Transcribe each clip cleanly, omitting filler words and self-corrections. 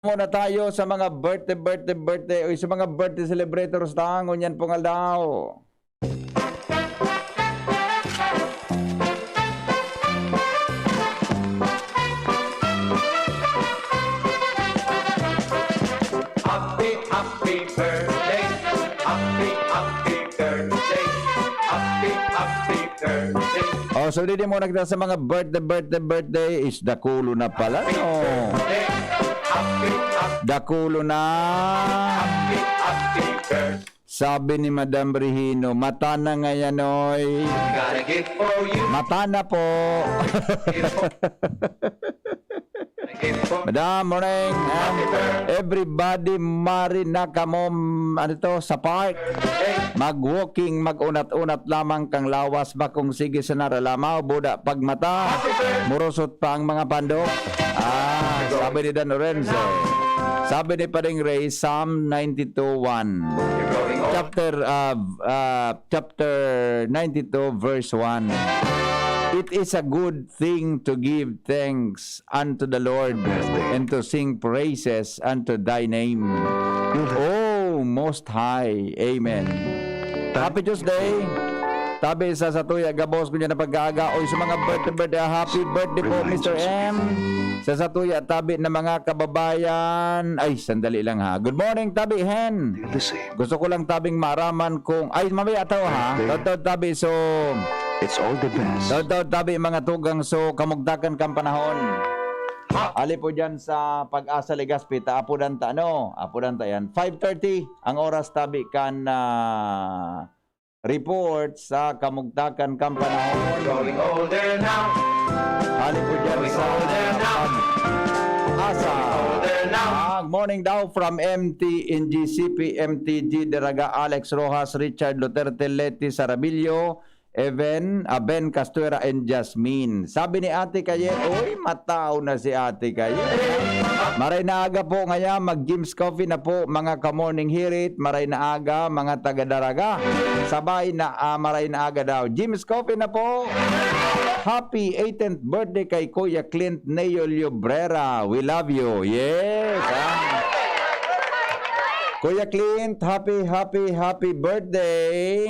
Muna tayo sa mga birthday o sa mga birthday celebrators tango niyan pong aldaw. Happy, happy birthday. Happy, happy birthday. Happy, happy birthday. Oh, so hindi muna kita sa mga birthday is dakulo na pala. No. Happy, happy, Dakulo na. happy birthday. Sabi ni Madam Brihino, mata na ngayon, oy. Got a gift for you. Mata na po. A gift for Madam, morning. Everybody, mari na kamo, ano to, sa park. Mag-walking, mag-unat-unat lamang kang lawas ba kung sige sa naralamaw, buda pagmata, murusot pa ang mga pandok. Sabi ni Dan Lorenzo. Sabi ni Pading Ray, Psalm 92:1. Chapter 92 verse 1. It is a good thing to give thanks unto the Lord and to sing praises unto thy name. Oh, Most High. Amen. Happy Tuesday. Tabi sa Satuya, gabos ko niya na pag-aaga. O sa mga birthday, happy birthday po, Mr. M. Sa Satuya, tabi na mga kababayan. Ay, sandali lang ha. Good morning, tabi, Hen. Gusto ko lang tabing maraman kung... Ay, mamaya ataw ha. Totoo, tabi, so... It's all the best. Totoo, tabi, mga tugang, so kamugdakan kang panahon. Ali po dyan sa Pag-asa Legazpi, Apudanta, ano? Apudanta yan. 5:30 ang oras, tabi kan... report sa kamugtakan kang panahon. growing older now. Hali po dyan sa Pag-asa. Morning daw from MTNGCP, MTG, Deraga, Alex Rojas, Richard Duterte, Leti Sarabillo, Ben Castuera, and Jasmine. Sabi ni Ate Kaye, uy, matao na si Ate Kaye. Maray na aga po ngayon, mag-Jim's Coffee na po, mga ka-morning hirit. Maray na aga, mga taga-daraga. Sabay na, maray na aga daw. Jim's Coffee na po. Happy 18th birthday kay Kuya Clint Neo Llobrera. We love you. Yes. Kuya Clint, happy birthday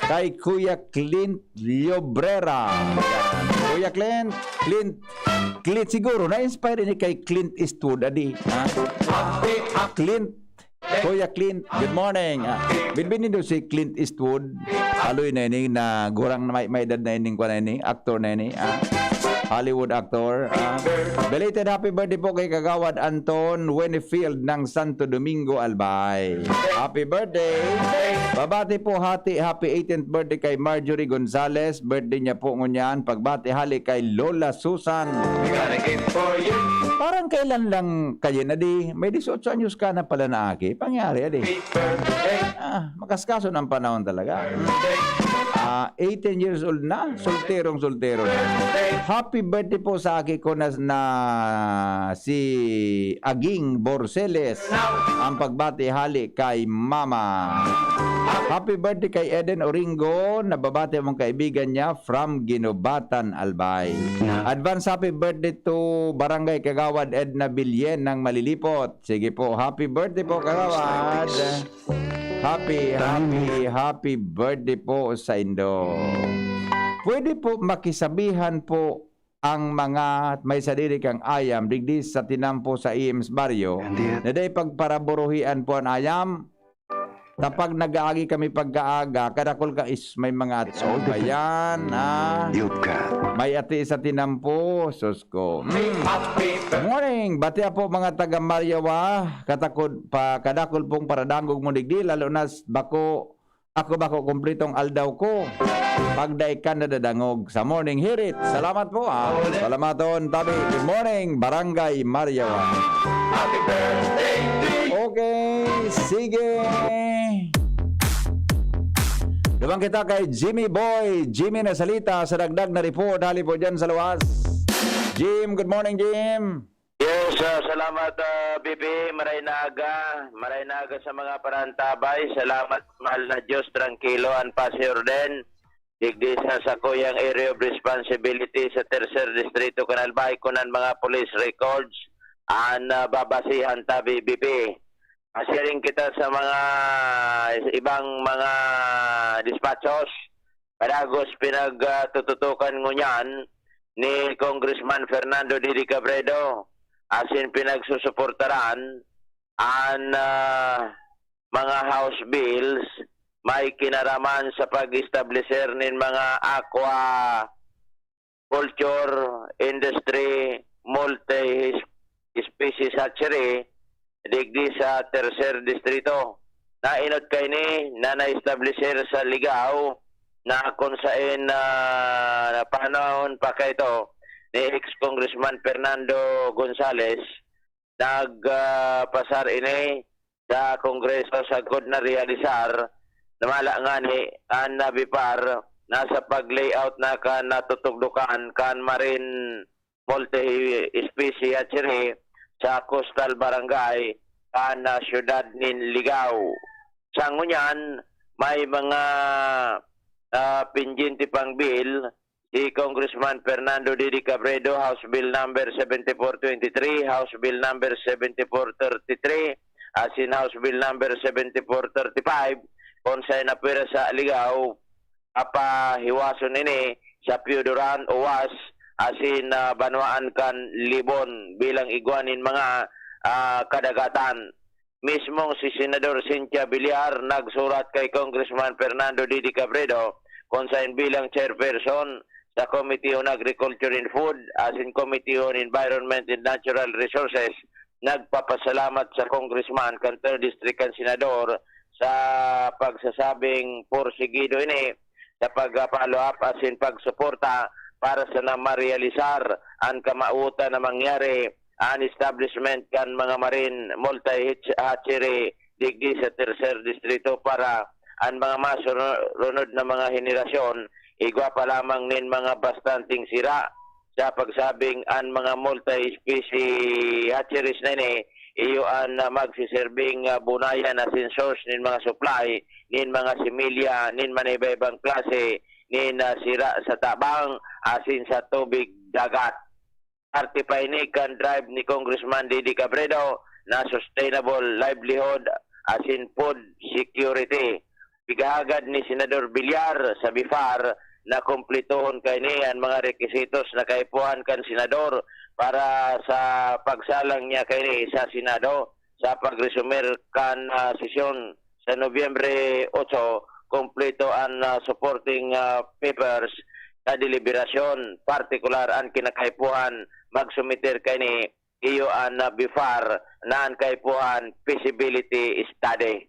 kay Kuya Clint Llobrera. Kuya Clint siguro na-inspire ni kay Clint Eastwood adi. Kuya Clint, good morning. Binbinin do si Clint Eastwood. Aloy na ini na gurang na may edad na ining kwa na ini, actor na ini. Hollywood actor. Belated happy birthday po kay Kagawad Anton Winfield ng Santo Domingo, Albay. Happy birthday. Babati po happy 18th birthday kay Marjorie Gonzalez. Birthday niya po ngunyan. Pagbati hali kay Lola Susan. Got a gift for you. Parang kailan lang kayo na di. May 18 anyos ka na pala na aki. Pangyari adi. Happy birthday. Makaskaso ng panahon talaga. 18 years old na. Solterong na. Happy birthday po sa aki ko na si Aging Borceles. Ang pagbati hali kay Mama. Happy birthday kay Eden Oringo. Nababati mong kaibigan niya from Ginobatan, Albay. Advance happy birthday to Barangay Kagawad Edna Bilyen ng Malilipot. Sige po, happy birthday po Kagawad. Happy birthday po sa Indo. Pwede po makisabihan po ang mga may sarili kang ayam digdi sa tinampo sa IMS Barrio na day pagparaburuhian po ang ayam. Kapag nag-aagi kami pagkaaga, kadakol ka is may mga atso. Ayan, may ati sa tinampo. Sus ko. Good morning. Batia po mga taga Maryawa. Kadakol pong paradangog mo digdi. Lalo na bako kumpletong aldaw ko. Pagdaikan na dadangog sa morning hirit. Salamat po ha. Salamaton tabi. Good morning, Barangay Maryawa. Happy birthday to you. Okay, sige. Dumang kita kay Jimmy Boy. Jimmy na salita sa dagdag na report. Hali po dyan sa luwas. Jim, good morning, Jim. Yes, salamat Bibi, maray na aga sa mga parantabay. Salamat mahal na Diyos, tranquilo and pasir din. Digdi sa kuyang area of responsibility sa Tercer Distrito Canalbay kunan mga police records. babasihan ta BBP. Sharing kita sa mga ibang mga dispatchos. Padagos pinagtututukan ngunyan ni Congressman Fernando Didi Cabredo. Asin pinagsusuportaran ang mga House bills may kinaraman sa pag-establisher nin mga aquaculture industry multi-species hatchery digdi sa tercer distrito. Nainot kay ni na na-establisher sa Ligao na kung saan na panahon pa kay ito ni ex-congressman Fernando Gonzales nagpasar ini sa Kongreso sa good na realisar na mala nga ni ang nabipar nasa pag-layout na kan natutugdukan kan marine multi-species hatchery sa coastal barangay kan syudad nin Ligao. Sa ngunyan may mga pinjinti pang bill si Congressman Fernando Didi Cabredo, House Bill number 7423, House Bill number 7433, asin House Bill number 7435, kung sa'y napira sa Ligao, hiwason ini sa Piuduran Uwas, asin banwaan kan Libon bilang iguanin mga kadagatan. Mismong si Senador Cynthia Villar nagsurat kay Congressman Fernando Didi Cabredo kung saan bilang chairperson sa Committee on Agriculture and Food as in Committee on Environment and Natural Resources, nagpapasalamat sa Congressman kan 3rd District kan Senador sa pagsasabing porsigido ini sa pag-follow up as in pagsuporta para sa na marealisar ang kamautan na mangyari ang establishment kan mga marine multi-hatchery digdi sa tercer distrito para ang mga masunod na mga henerasyon igwa pa lamang nin mga bastanting sira sa pagsabing ang mga multi-species hatcheries na ini iyo ang magsiserving bunayan as in source nin mga supply nin mga similya nin manibaybang klase nin sira sa tabang asin sa tubig dagat. Artipay ni kan drive ni Congressman Didi Cabredo na sustainable livelihood as in food security. Bigahagad ni Senador Villar sa BIFAR na kumplituhon kay ni ang mga requisitos na kaipuhan kan Senador para sa pagsalang niya kay ni sa Senado sa pagresumir kan sesyon sa Nobyembre 8, kumpleto ang supporting papers sa deliberasyon, partikular ang kinakaipuhan magsumiter kay ni iyo ang BIFAR na ang kaipuhan feasibility study.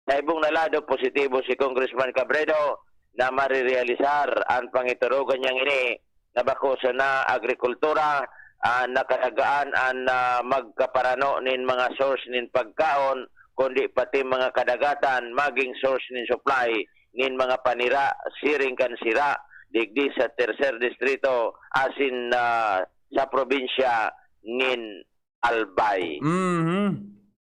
Sa ibong nalado, positibo si Congressman Cabredo na marirealisar ang pangiturugan niyang ini na bako sa na agrikultura, nakalagaan ang magkaparano nin mga source nin pagkaon, kundi pati mga kadagatan, maging source nin supply nin mga panira, siring kan sira, digdi sa tercer distrito asin sa probinsya nin Albay.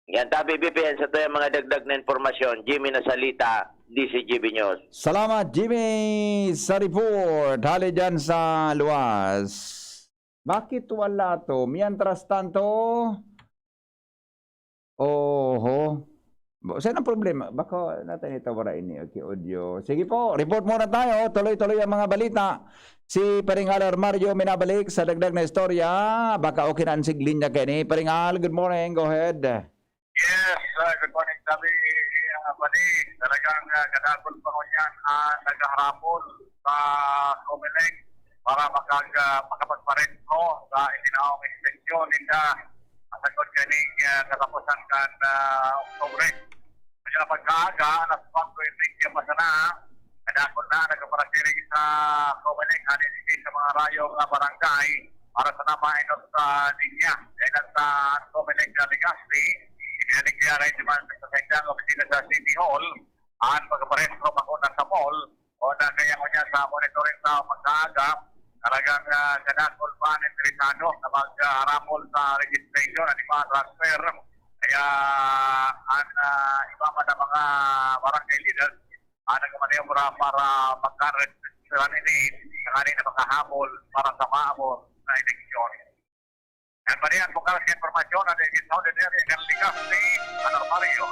Yan tabi BPN sa tayo mga dagdag na informasyon. Jimmy Nasalita, DCGB News. Salamat Jimmy sa report. Hali dyan sa luwas. Bakit wala to? Mientras tanto, oho. Saan ang problema? Baka natin ito para ini. Okay, audio. Sige po, report muna tayo. Tuloy-tuloy ang mga balita. Si Paringal Mario minabalik sa dagdag na istorya. Baka okay na ang siglin niya kayo ni Paringal. Good morning. Go ahead. Yes, good morning. Sabi, Bani, talagang kadakol pa ko niyan naghaharapon sa Comelec para makapagparento sa itinaong extension nila sa kaning katapusan kan Oktubre. Kaya pagkaaga, alas 4:30 masana, kadakol na nagkaparasiring sa Comelec, hanin sa mga rayong barangay para sa namainot sa linya. Dahil sa Comelec na Legazpi, Pinalig niya rin naman sa Sengdang opisina sa City Hall at pagkaparestro makuna sa mall o na kaya ko niya sa monitoring sa pagkaaga talagang kadakol pa ng interesado na mag-harapol sa registration at mga transfer kaya ang iba pa na mga barangay leaders nagmaniobra para magka-registeran ini kanina makahabol para sa maabot na eleksyon. Yan pa rin, bukal sa informasyon na din sa ordinary ng ligas ni Anormario.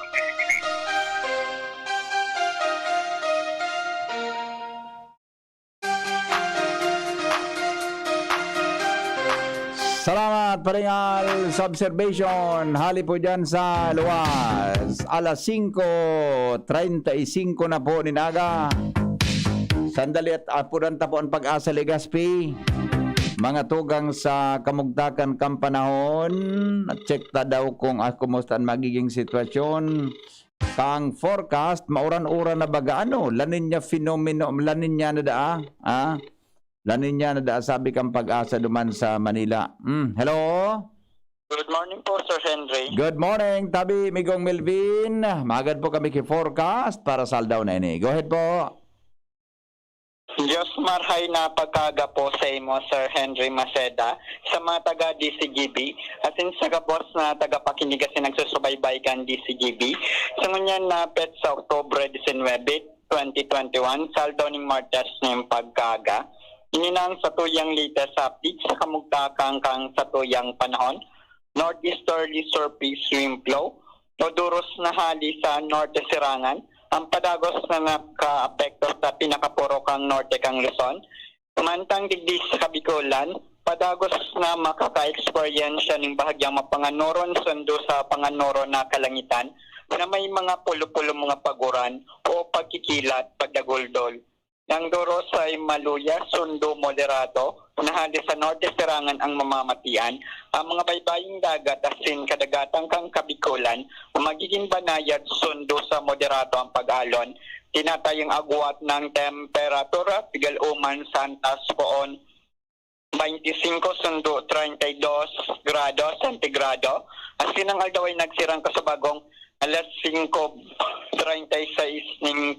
Salamat paringal sa observation. Hali po dyan sa luwas. Alas 5:35 na po ninaga. Sandali at apuran tapo ang Pag-asa Legazpi. Mga tugang sa kamugtakan kampanahon. Check ta daw kung kumusta ang magiging sitwasyon. Kang forecast, mauran-uran na baga ano? La Niña fenomeno, La Niña na daa. La Niña na daa, sabi kang Pag-asa duman sa Manila. Hello? Good morning po, Sir Henry. Good morning, Tabi Migong Melvin. Magad po kami ki-forecast para sa aldaw na ini. Go ahead po. Diyos marhay na pagkaga po sa imo, Sir Henry Maceda, sa mga taga-DCGB, at sa kabos na taga-pakinig kasi nagsusubaybay kan DCGB. Sa ngunyan na pet sa Oktobre 19, 2021, sa aldaw ng Martes na yung pagkaga. Ininang sa tuyang latest update sa kamugtakang kang sa tuyang panahon, northeasterly surface wind flow, Oduros na hali sa norte sirangan, ang padagos na naka-apekto sa pinakapurokang norte kang Luzon, umantang digdi sa Kabikulan, padagos na makaka-experience ng bahagyang mapanganoron sundo sa panganoro na kalangitan na may mga pulo-pulo mga paguran o pagkikilat, pagdaguldol. Ang duros ay maluya, sundo, moderado, nahali sa norte sirangan ang mamamatian. Ang mga baybaying dagat asin kadagatang kang Kabikulan, magiging banayad, sundo sa moderado ang pag-alon. Tinatayang agwat ng temperatura, pigal uman santas poon 25 sundo 32 grado sentigrado. Asin ang aldaw ay nagsirang kasabagong alas 5:36 ning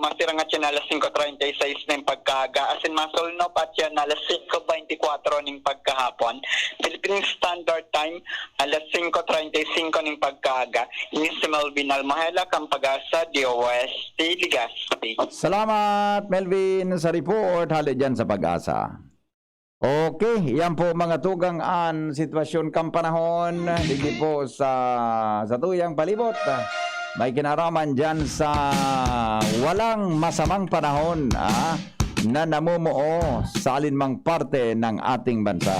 masirang at yan alas 5:36 ning pagkaga. Asin masulno pat yan alas 5:24 ning pagkahapon. Philippine Standard Time alas 5:35 ning pagkaga. Ini si Melvin Almahela kang Pag-asa, DOST Legazpi. Salamat Melvin sa report. Hali dyan sa Pag-asa. Okay, yan po mga tugang an sitwasyon kampanahon. Hindi po sa tuyang palibot. May kinaraman dyan sa walang masamang panahon na namumuo sa alinmang parte ng ating bansa.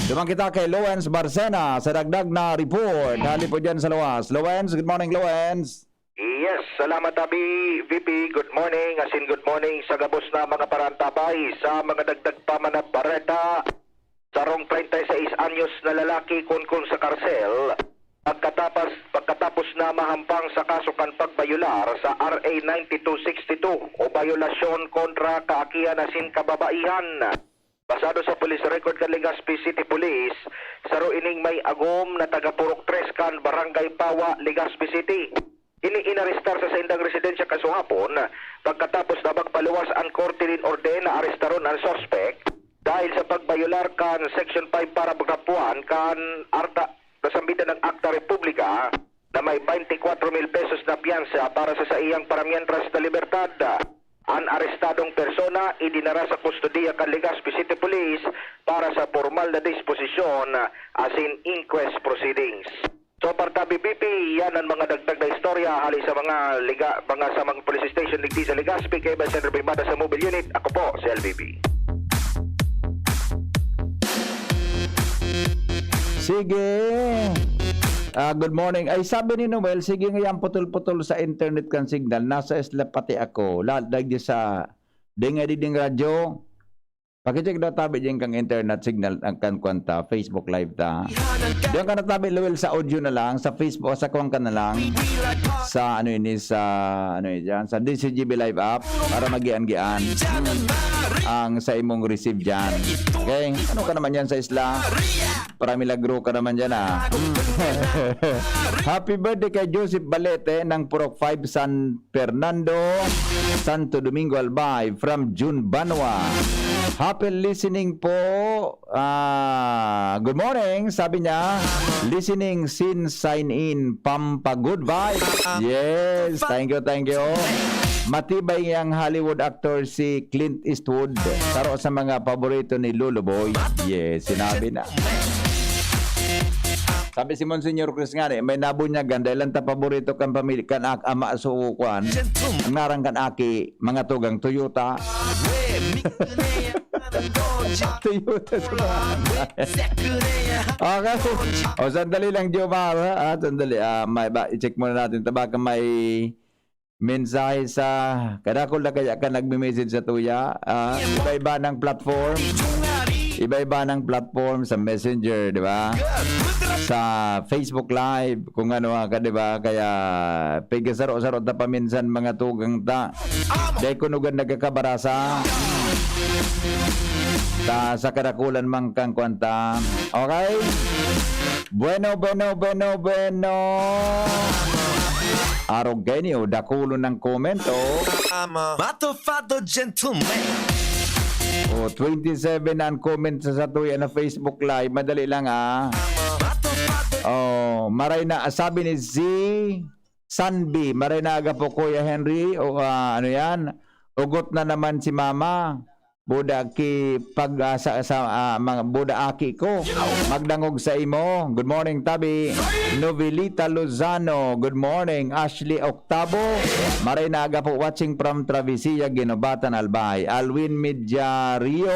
Dumang kita kay Lowens Barcena sa dagdag na report. Hali po dyan sa luwas. Lowens, good morning Lowens. Yes, salamat Tabi VP. Good morning, asin good morning sa gabos na mga parantabay sa mga dagdag pa man na bareta. Sarong 36 anyos na lalaki kunkun sa karsel pagkatapos na mahampang sa kasukan pagbayular sa RA 9262 o bayulasyon kontra kaakian asin kababaihan. Basado sa police record kan Legazpi City Police, saro ining may agom na taga Purok 3 kan Barangay Pawa, Legazpi City. Inarestar sa indang residensya kasuhapon pagkatapos na magpaluwas ang korte din orden na arestaron ang suspect dahil sa pagbayular kan Section 5 para pagkapuan kan Arta kasambida ng Akta Republika na may 24,000 pesos na piyansa para sa iyang paramientras na libertad. Ang arestadong persona idinara sa kustodiya kan Legazpi City Police para sa formal na disposisyon as in inquest proceedings. So para BBP, yan ang mga dagdag na istorya hali sa mga sa mga police station digdi sa Legazpi kay Senator Bimada sa mobile unit. Ako po si LBB. Sige. Good morning. Ay sabi ni Noel, sige ngayon putol-putol sa internet kan signal. Nasa isla pati ako. Dagdi sa ding radyo. Pakicheck daw tabi dyan kang internet signal ang kan kwanta Facebook live ta. Diyan ka na tabi Lowell sa audio na lang sa Facebook sa kuwang ka na lang sa sa DCGB live app para magian-gian ang sa imong receive dyan. Okay? Ano ka naman yan sa isla? Para milagro ka naman dyan Happy birthday kay Joseph Balete ng Purok 5 San Fernando, Santo Domingo Albay from June Banwa. Happy listening po. Good morning, sabi niya. Listening sin sign in Pampa good vibe. Yes, thank you. Matibay ang Hollywood actor si Clint Eastwood. Taro sa mga paborito ni Luluboy. Yes, sinabi na. Sabi si Monsignor Chris nga may nabunyagan dahil lang ta paborito kan pamilya kan ama suukuan. Ang narang kan aki mga tugang Toyota. Toyota okay. O sandali lang Jomar ha. Sandali. I-check muna natin. Baka may mensahe sa kadakol na kaya ka nagme-message sa tuya. Iba-iba ng platform. Iba-iba ng platform sa Messenger, di ba? Sa Facebook Live, kung ano ka, di ba? Kaya, pigasaro-saro ta paminsan mga tugang ta. Dahil kunugan nagkakabarasa. Sa kadakulan mang kang kwanta. Okay? Bueno. Arogenio, dakulo ng komento. Matofado gentleman. 27 ang comment sa tuya na Facebook Live. Madali lang maray na sabi ni Z Sanbi, maray na aga po Kuya Henry ano yan, ugot na naman si Mama. Buda ki pag-asa sa mga buda aki ko. Magdangog sa imo. Good morning Tabi. Novelita Lozano. Good morning Ashley Octavo. Maray na aga po watching from Travisia, Ginobatan, Albay. Alwin Midjario.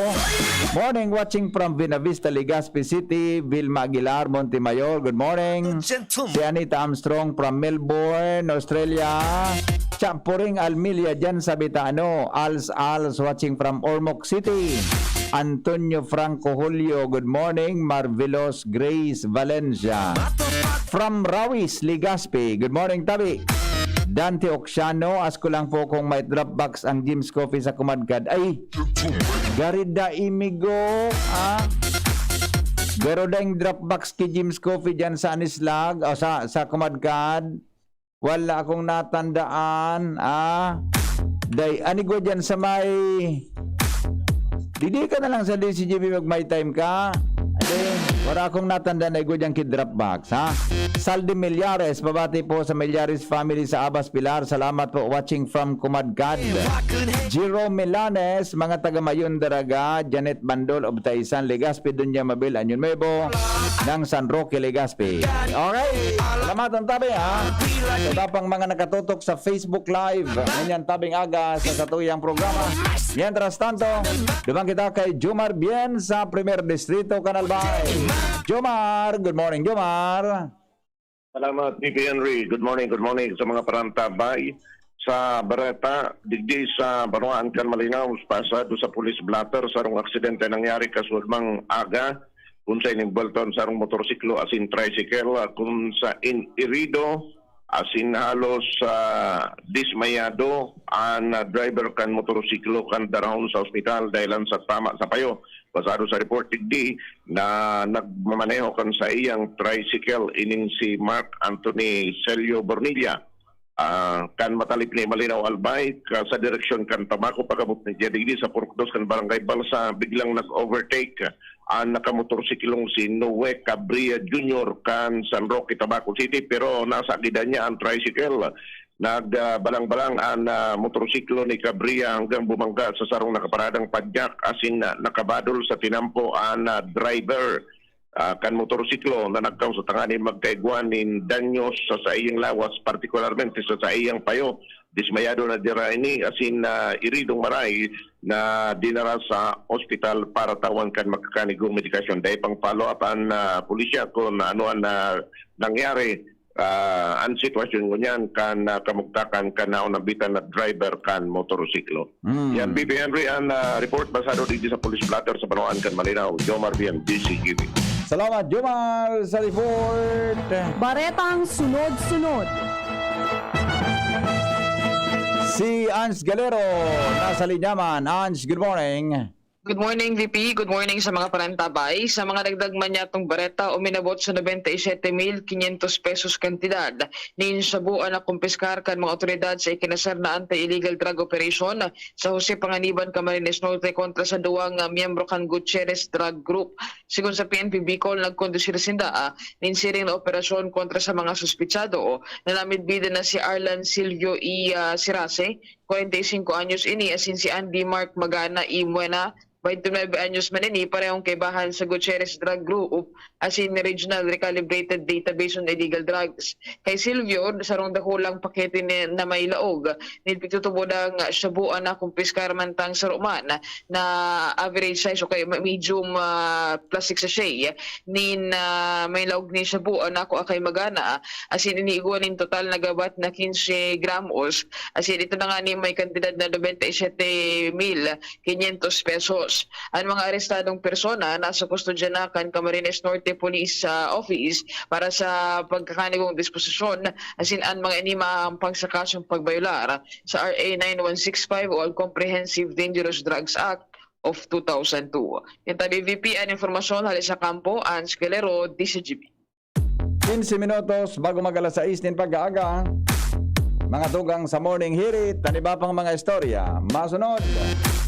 Morning watching from Vinavista, Legazpi City. Vilma Aguilar, Montemayor. Good morning. Si Anita Armstrong from Melbourne, Australia. Champuring Almilia dyan sa Bitano. Als watching from Ormoc City. Antonio Franco Julio, good morning. Marvelous Grace Valencia. From Rawis, Legazpi, good morning Tabi. Dante Oxiano, ask ko lang po kung may Dropbox ang Jim's Coffee sa Kumadkad. Ay, garida imigo. Garo da yung Dropbox ki Jim's Coffee dyan sa Anislag, o sa Kumadkad. Wala akong natandaan. Day, anigo dyan sa may... Didi ka na lang sa DCGB mag my time ka. Wala akong natandaan na igo dyan ki Dropbox, ha? Saldi Millares, babati po sa Millares family sa Abas Pilar. Salamat po watching from Kumadkad. Jerome Milanes, mga taga Mayon Daraga, Janet Bandol of Taisan, Legazpi, Dunya Mabil, Anyon Mebo, ng San Roque, Legazpi. Okay, salamat ang Tabi, ha? So, tapang mga nakatutok sa Facebook Live, ganyan tabing aga sa katuyang programa. Mientras tanto, dumang kita kay Jomar Bien sa Primer Distrito, Canalbay. Jomar, good morning, Jomar. Salamat, VP Henry. Good morning sa mga parantabay. Sa Bareta, digdi sa Banuan kan Malinaw, pasado sa police blotter sa rong aksidente nangyari kasudmang aga kung sa ining Bolton sa rong motorsiklo asin tricycle kung sa Irido asin halos dismayado ang driver kan motorsiklo kan daron sa ospital dahilan sa tama sa payo. Pasado sa report digdi na nagmamaneho kan sa iyang tricycle ining si Mark Anthony Celio Bornilla. Kan matalip ni Malinaw Albay sa direksyon kan Tamako pagabot ni digdi sa Purkdos kan Barangay Balsa biglang nag-overtake ang nakamotorsiklong si Noe Cabria Jr. kan San Roque, Tabaco City pero nasa gida niya ang tricycle. Nagbalang-balang ang motorsiklo ni Cabria hanggang bumangga sa sarong nakaparadang padyak asin nakabadol sa tinampo ang driver kan motorsiklo na nagkaw sa tangani magkaiguan ni danyos sa iyang lawas partikularmente sa iyang payo. Dismayado na dira ini asin iridong maray na dinara sa ospital para tawan kan magkakanigong medikasyon. Dahil pang follow up ang pulisya kung ano ang nangyari ang sitwasyon ko niyan kan kamugtakan kan nabitan na driver kan motorsiklo. Yan, BP Henry, ang report basado dito sa police blotter sa Banuan kan Malinaw. Jomar Bien, DCGB. Salamat, Jomar, sa report. Baretang sunod-sunod. Si Ans Galero, nasa linyaman. Ans, good morning. Good morning, VP. Good morning sa mga parantabay. Sa mga dagdag manyatong bareta, uminabot sa 97,500 pesos kantidad. Ninsabuan na kumpiskar kan mga otoridad sa ikinasar na anti-illegal drug operation sa Jose Panganiban, Camarines Norte kontra sa duwang miyembro kan Gutierrez Drug Group. Sigun sa PNP Bicol, nagkondusir sinda ninsiring na operasyon kontra sa mga suspitsado. Nalamid bida na si Arlan Silvio E. Sirase, 45 anyos ini, asin si Andy Mark Magana y Muena, 29 anyos man ini, parehong kaibahan sa Gutierrez Drug Group, asin Regional Recalibrated Database on Illegal Drugs. Kay Silvio, sarong dakulang pakete na may laog, nilpigtutubo ng shabuan na kumpiskar man tang saruman na average size o kay medium plastic sachet, nin may laog ni shabuan ako akay magana, asin iniiguan in total na gabat na 15 gramos, asin ito na nga ni may kantidad na 97,500 pesos. Ang mga arestadong persona nasa kustodya na kan Camarines Norte Police Office para sa pagkakanigong disposisyon, asin ang mga inima ang pangsakasong pagbayular sa RA 9165 o ang Comprehensive Dangerous Drugs Act of 2002. Yung tabi VP ang informasyon halis sa kampo, ang Esquelero, DCGB. 15 minutos bago mag-alas 6 din pag-aaga. Mga tugang sa morning hirit, at iba pang mga istorya. Masunod,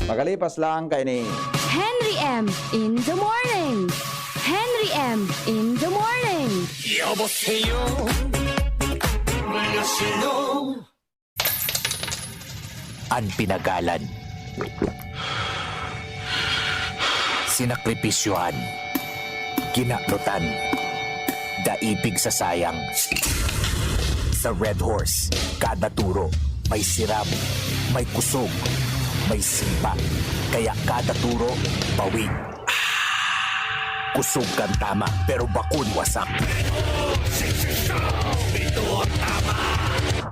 magalipas lang kay ni Henry M. in the morning. Henry M. in the morning. Ang pinagalan. Sinakripisyohan. Kinaklutan. Daipig sa sayang. Sa Red Horse, kada turo, may sirap, may kusog, may simpa. Kaya kada turo, bawi. Kusog kang tama, pero bakun wasak.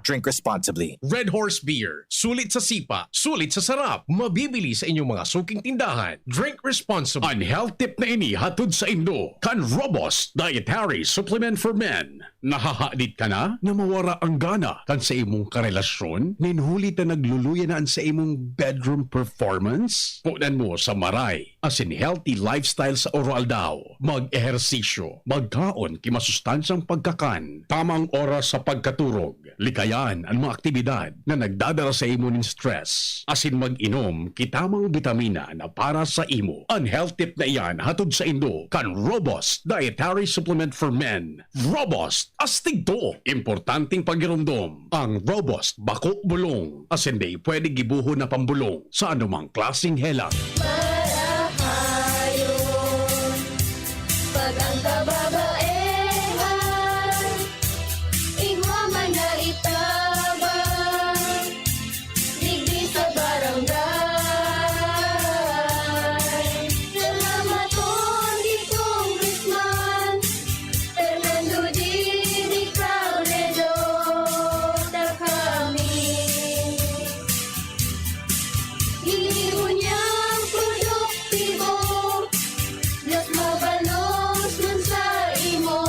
Drink responsibly. Red Horse Beer. Sulit sa sipa, sulit sa sarap. Mabibili sa inyong mga suking tindahan. Drink responsibly. Ang health tip na ini hatod sa Indo. Can Robust Dietary Supplement for Men. Nahahalit ka na? Namawara ang gana kan sa imong karelasyon? Ninhulit na nagluluyaan sa imong bedroom performance? Punan mo sa Maray. Asin healthy lifestyle sa oral daw. Mag-ehersisyo. Magkaon kimasustansyang pagkakan. Tamang oras sa pagkaturog. Likayan ang mga aktibidad na nagdadala sa imo ng stress. Asin mag-inom kitamang bitamina na para sa imo. Ang health tip na iyan hatod sa Indo. Kan Robust Dietary Supplement for Men. Robust astig to. Importanteng pagirumdom. Ang Robust bako bulong. Asin di pwede gibuho na pambulong sa anumang klaseng helang. Pag ang kababaehan, ingwa man na itabang, digdi sa barangay. Salamat po ni Congressman Fernando Didi Cabredo na kami. Hiniho niyang produktibo, Diyos mabalos man sa imo.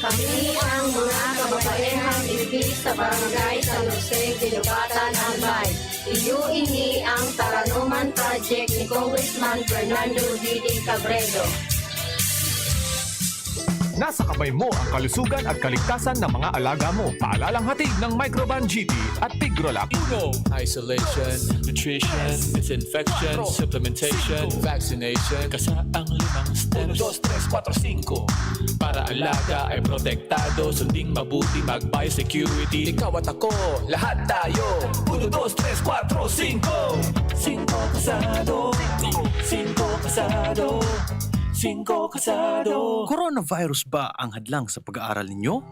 Kami ang mga kababaehang ibig sa barangay San Jose, Dinubatan, Albay. Iyo ini ang Taranuman Project ni Congressman Fernando Didi Cabredo. Nasa kamay mo ang kalusugan at kaligtasan ng mga alaga mo. Paalalang hatid ng Microban GT at Tigrolab. Isolation, nutrition, disinfection, supplementation, vaccination. Kasaang 5 steps. 1, 2, 3, 4, 5. Para alaga ay protektado, sunding mabuti, mag-biosecurity. Ikaw at ako, lahat tayo. 1, 2, 3, 4, 5. 5 kasado. 5 kasado. 5 kasado. Coronavirus ba ang hadlang sa pag-aaral ninyo?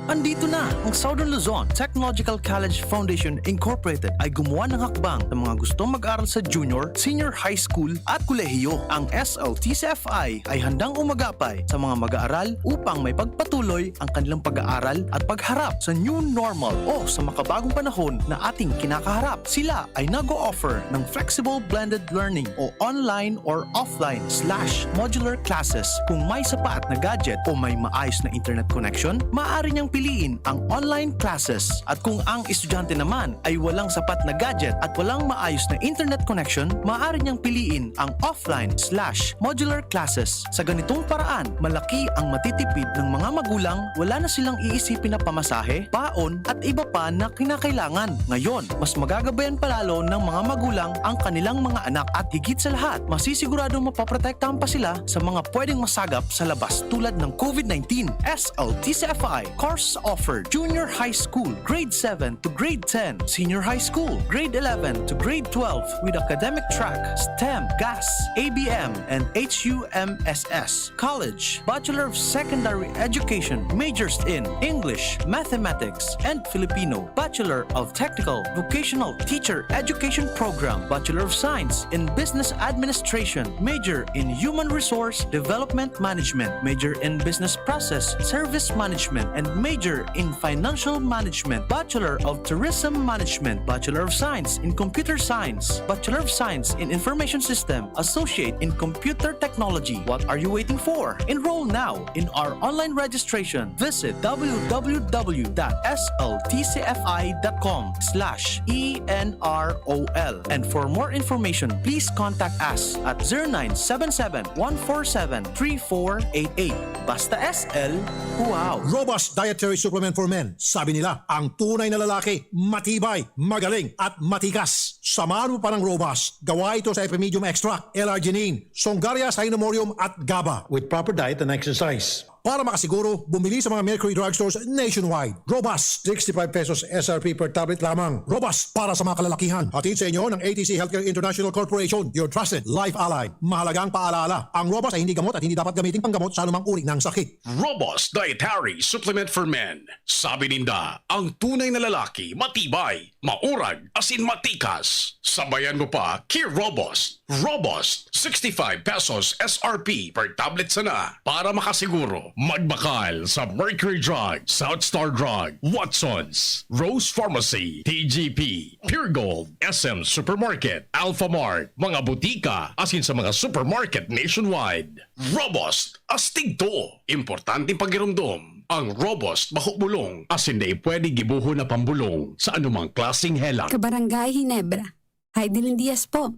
Andito na ang Southern Luzon Technological College Foundation Incorporated ay gumawa ng hakbang sa mga gustong mag-aral sa junior, senior high school at kolehiyo. Ang SLTCFI ay handang umagapay sa mga mag-aaral upang may pagpatuloy ang kanilang pag-aaral at pagharap sa new normal o sa makabagong panahon na ating kinakaharap. Sila ay nag-o-offer ng flexible blended learning o online or offline/modular classes. Kung may sapat na gadget o may maayos na internet connection, maaari niyang piliin ang online classes. At kung ang estudyante naman ay walang sapat na gadget at walang maayos na internet connection, maaari niyang piliin ang offline/modular classes. Sa ganitong paraan, malaki ang matitipid ng mga magulang, wala na silang iisipin na pamasahe, paon at iba pa na kinakailangan. Ngayon, mas magagabayan palalo ng mga magulang ang kanilang mga anak at higit sa lahat, masisiguradong mapaprotektahan pa sila sa mga pwedeng masagap sa labas tulad ng COVID-19. SLTCFI Course courses offered: Junior High School, Grade 7 to Grade 10, Senior High School, Grade 11 to Grade 12 with academic track, STEM, GAS, ABM, and HUMSS. College, Bachelor of Secondary Education, majors in English, Mathematics, and Filipino. Bachelor of Technical Vocational Teacher Education Program, Bachelor of Science in Business Administration, major in Human Resource Development Management, major in Business Process Service Management, and major in Financial Management. Bachelor of Tourism Management, Bachelor of Science in Computer Science, Bachelor of Science in Information System, Associate in Computer Technology. What are you waiting for? Enroll now in our online registration. Visit www.sltcfi.com/ENROL. And for more information, please contact us at 0977-147-3488. Basta SL, wow! Robust Dietary Supplement for Men. Sabi nila, ang tunay na lalaki, matibay, magaling, at matikas. Samahan mo pa ng Robust. Gawa ito sa Epimedium Extract, L-arginine, Songaria Cynomorium at GABA. With proper diet and exercise. Para makasiguro, bumili sa mga Mercury Drugstores nationwide. Robust, 65 pesos SRP per tablet lamang. Robust para sa mga kalalakihan. Hatid sa inyo ng ATC Healthcare International Corporation, your trusted life ally. Mahalagang paalala, ang Robust ay hindi gamot at hindi dapat gamitin panggamot sa anumang uri ng sakit. Robust Dietary Supplement for Men. Sabi ninda, ang tunay na lalaki, matibay, maurag, asin matikas. Sabayan mo pa, Key Robust. Robust, 65 pesos SRP per tablet sana. Para makasiguro, magbakal sa Mercury Drug, South Star Drug, Watsons, Rose Pharmacy, TGP, Pure Gold, SM Supermarket, Alpha Mart, mga butika, asin sa mga supermarket nationwide. Robust, astig to. Importanteng pagirumdum. Ang Robust mahubulong, asin na pwede gibuho na pambulong sa anumang klaseng helang. Kabarangay Hinebra, Heidelin Diaz po.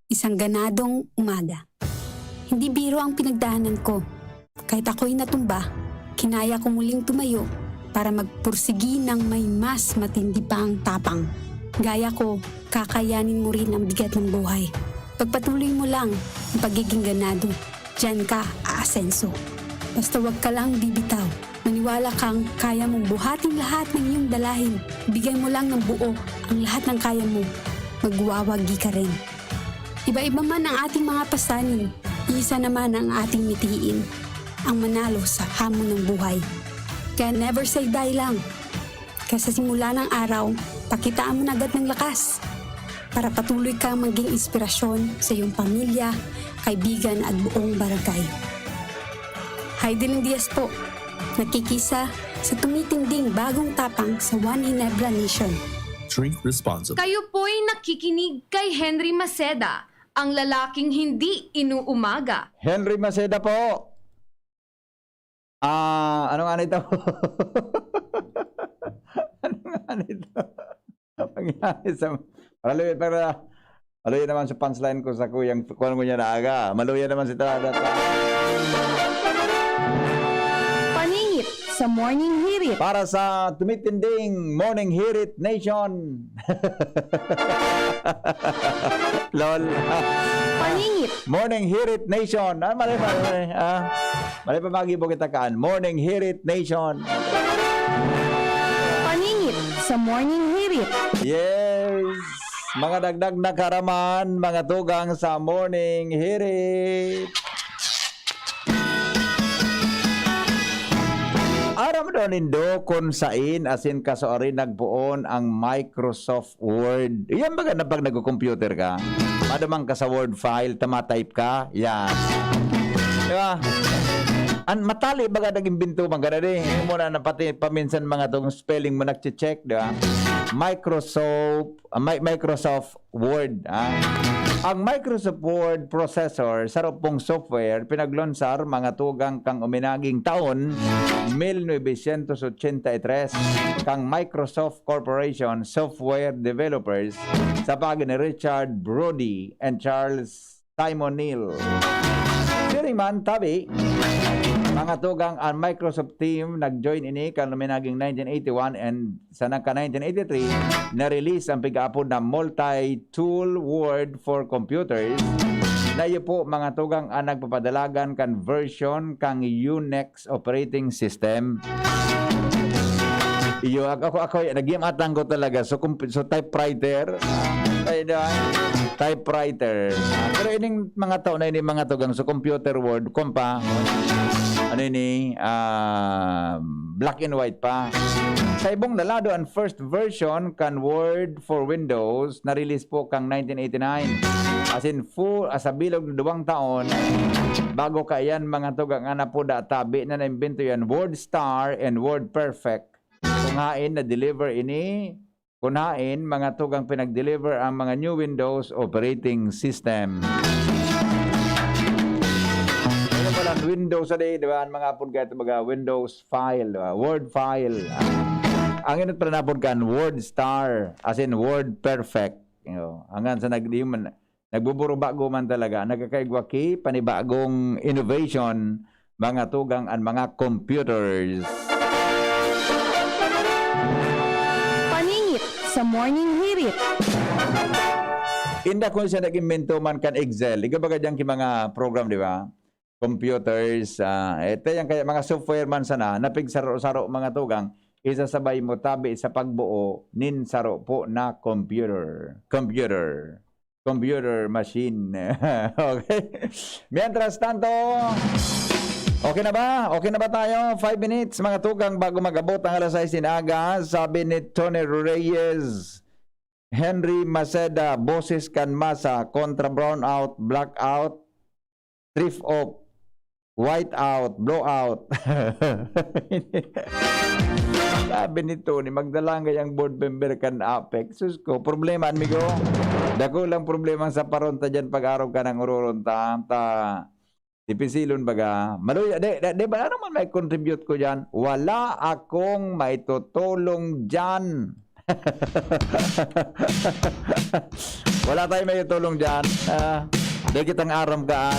Isang ganadong umaga. Hindi biro ang pinagdaanan ko. Kahit ako'y natumba, kinaya ko muling tumayo para magpursigi ng may mas matindi pa ang tapang. Gaya ko, kakayanin mo rin ang bigat ng buhay. Pagpatuloy mo lang ang pagiging ganado. Diyan ka aasenso. Basta wag ka lang bibitaw. Maniwala kang kaya mong buhatin lahat ng iyong dalahin. Bigay mo lang ng buo ang lahat ng kaya mo. Magwawagi ka rin. Iba-iba man ang ating mga pasanin, isa naman ang ating mitiin, ang manalo sa hamon ng buhay. Kaya never say die lang. Kaya sa simula ng araw, pakitaan mo na agad ng lakas para patuloy kang maging inspirasyon sa iyong pamilya, kaibigan at buong barangay. Heidelin Diaz po, nakikisa sa tumitinding bagong tapang sa One Ginebra Nation. Drink responsibly. Kayo po'y nakikinig kay Henry Maceda, ang lalaking hindi inuumaga. Henry Maceda po. Ano nga nito? Ano nga nito? Pangyari sa... Maluya naman sa punchline ko sa kuyang kuwan ko niya na aga. Maluya naman si Talada. Paningit sa Morning Hirit. Para sa tumitinding Morning Hirit Nation. Lol. Paningit. Morning Hirit Nation. Mali pa magibo kita kaan. Morning Hirit Nation. Paningit sa Morning Hirit. Yes. Mga dagdag na karaman, mga tugang sa Morning Hirit. Aram doon nindo kung sain asin kasoari nagbuon ang Microsoft Word. Yan baga na pag nag-computer ka, madamang ka sa Word file, tama-type ka, yan. Diba? Matali baga naging binto bang gana din. Hindi mo na pati paminsan mga tong spelling mo nag-check, diba? Microsoft Word. Ang Microsoft Word processor sa pong software pinaglonsar mga tugang kang uminaging taon 1983 kang Microsoft Corporation software developers sa pagi ni Richard Brody and Charles Simon Neal. Siring man tabi mga tugang ang Microsoft team nag-join ini kan luminaging 1981 and sa nagka 1983 na-release ang pag-aapod na multi-tool Word for computers na iyo po mga tugang ang nagpapadalagan kan version kang Unix operating system. Iyo ako nag-imatang ko talaga so typewriter. Typewriter. Pero ining mga tao na ini mga tugang so computer word kompa. Ano ini black and white pa. Sa ibong nalado ang first version kan Word for Windows na release po kang 1989. As in full sa bilog na 2 taon bago kayan mga tugang ana po tabi na naimbento yan Word Star and Word Perfect. Kunain na deliver ini kunain mga tugang pinag-deliver ang mga new Windows operating system. Ano pala Windows di ba mga apod kahit mga Windows file, Word file. Ang inot pala napod kan Word Star as in Word Perfect. Hanggang sa nagbuburo-bago man talaga nagkakaigwaki panibagong innovation mga tugang ang mga computers. Paningit sa morning hirit. Inda kung siya nag-invento man kan Excel. Ikaw ba dyan mga program, di ba? Computers. Ito yung kaya mga software man sana, napigsaro-saro mga tugang, isasabay mo tabi sa pagbuo, nin saro po na computer. Computer machine. Okay? Mientras tanto, okay na ba? Okay na ba tayo? 5 minutes mga tugang bago magabot ang alas 6 aga. Sabi ni Tony Reyes, Henry Maceda, boses kan masa, kontra brownout, blackout, thrift off, whiteout, blowout. Sabi ni Tony, magdalangay ang board member kan Apex. Sus ko, problema amigo. Dako lang problema sa paronta dyan pag-araw ka ng ururonta. Dipisilon baga. Maluya, de ba ano man may contribute ko dyan? Wala akong maitutulong dyan. Wala tayong maitutulong dyan. Dahil kitang aram kaan.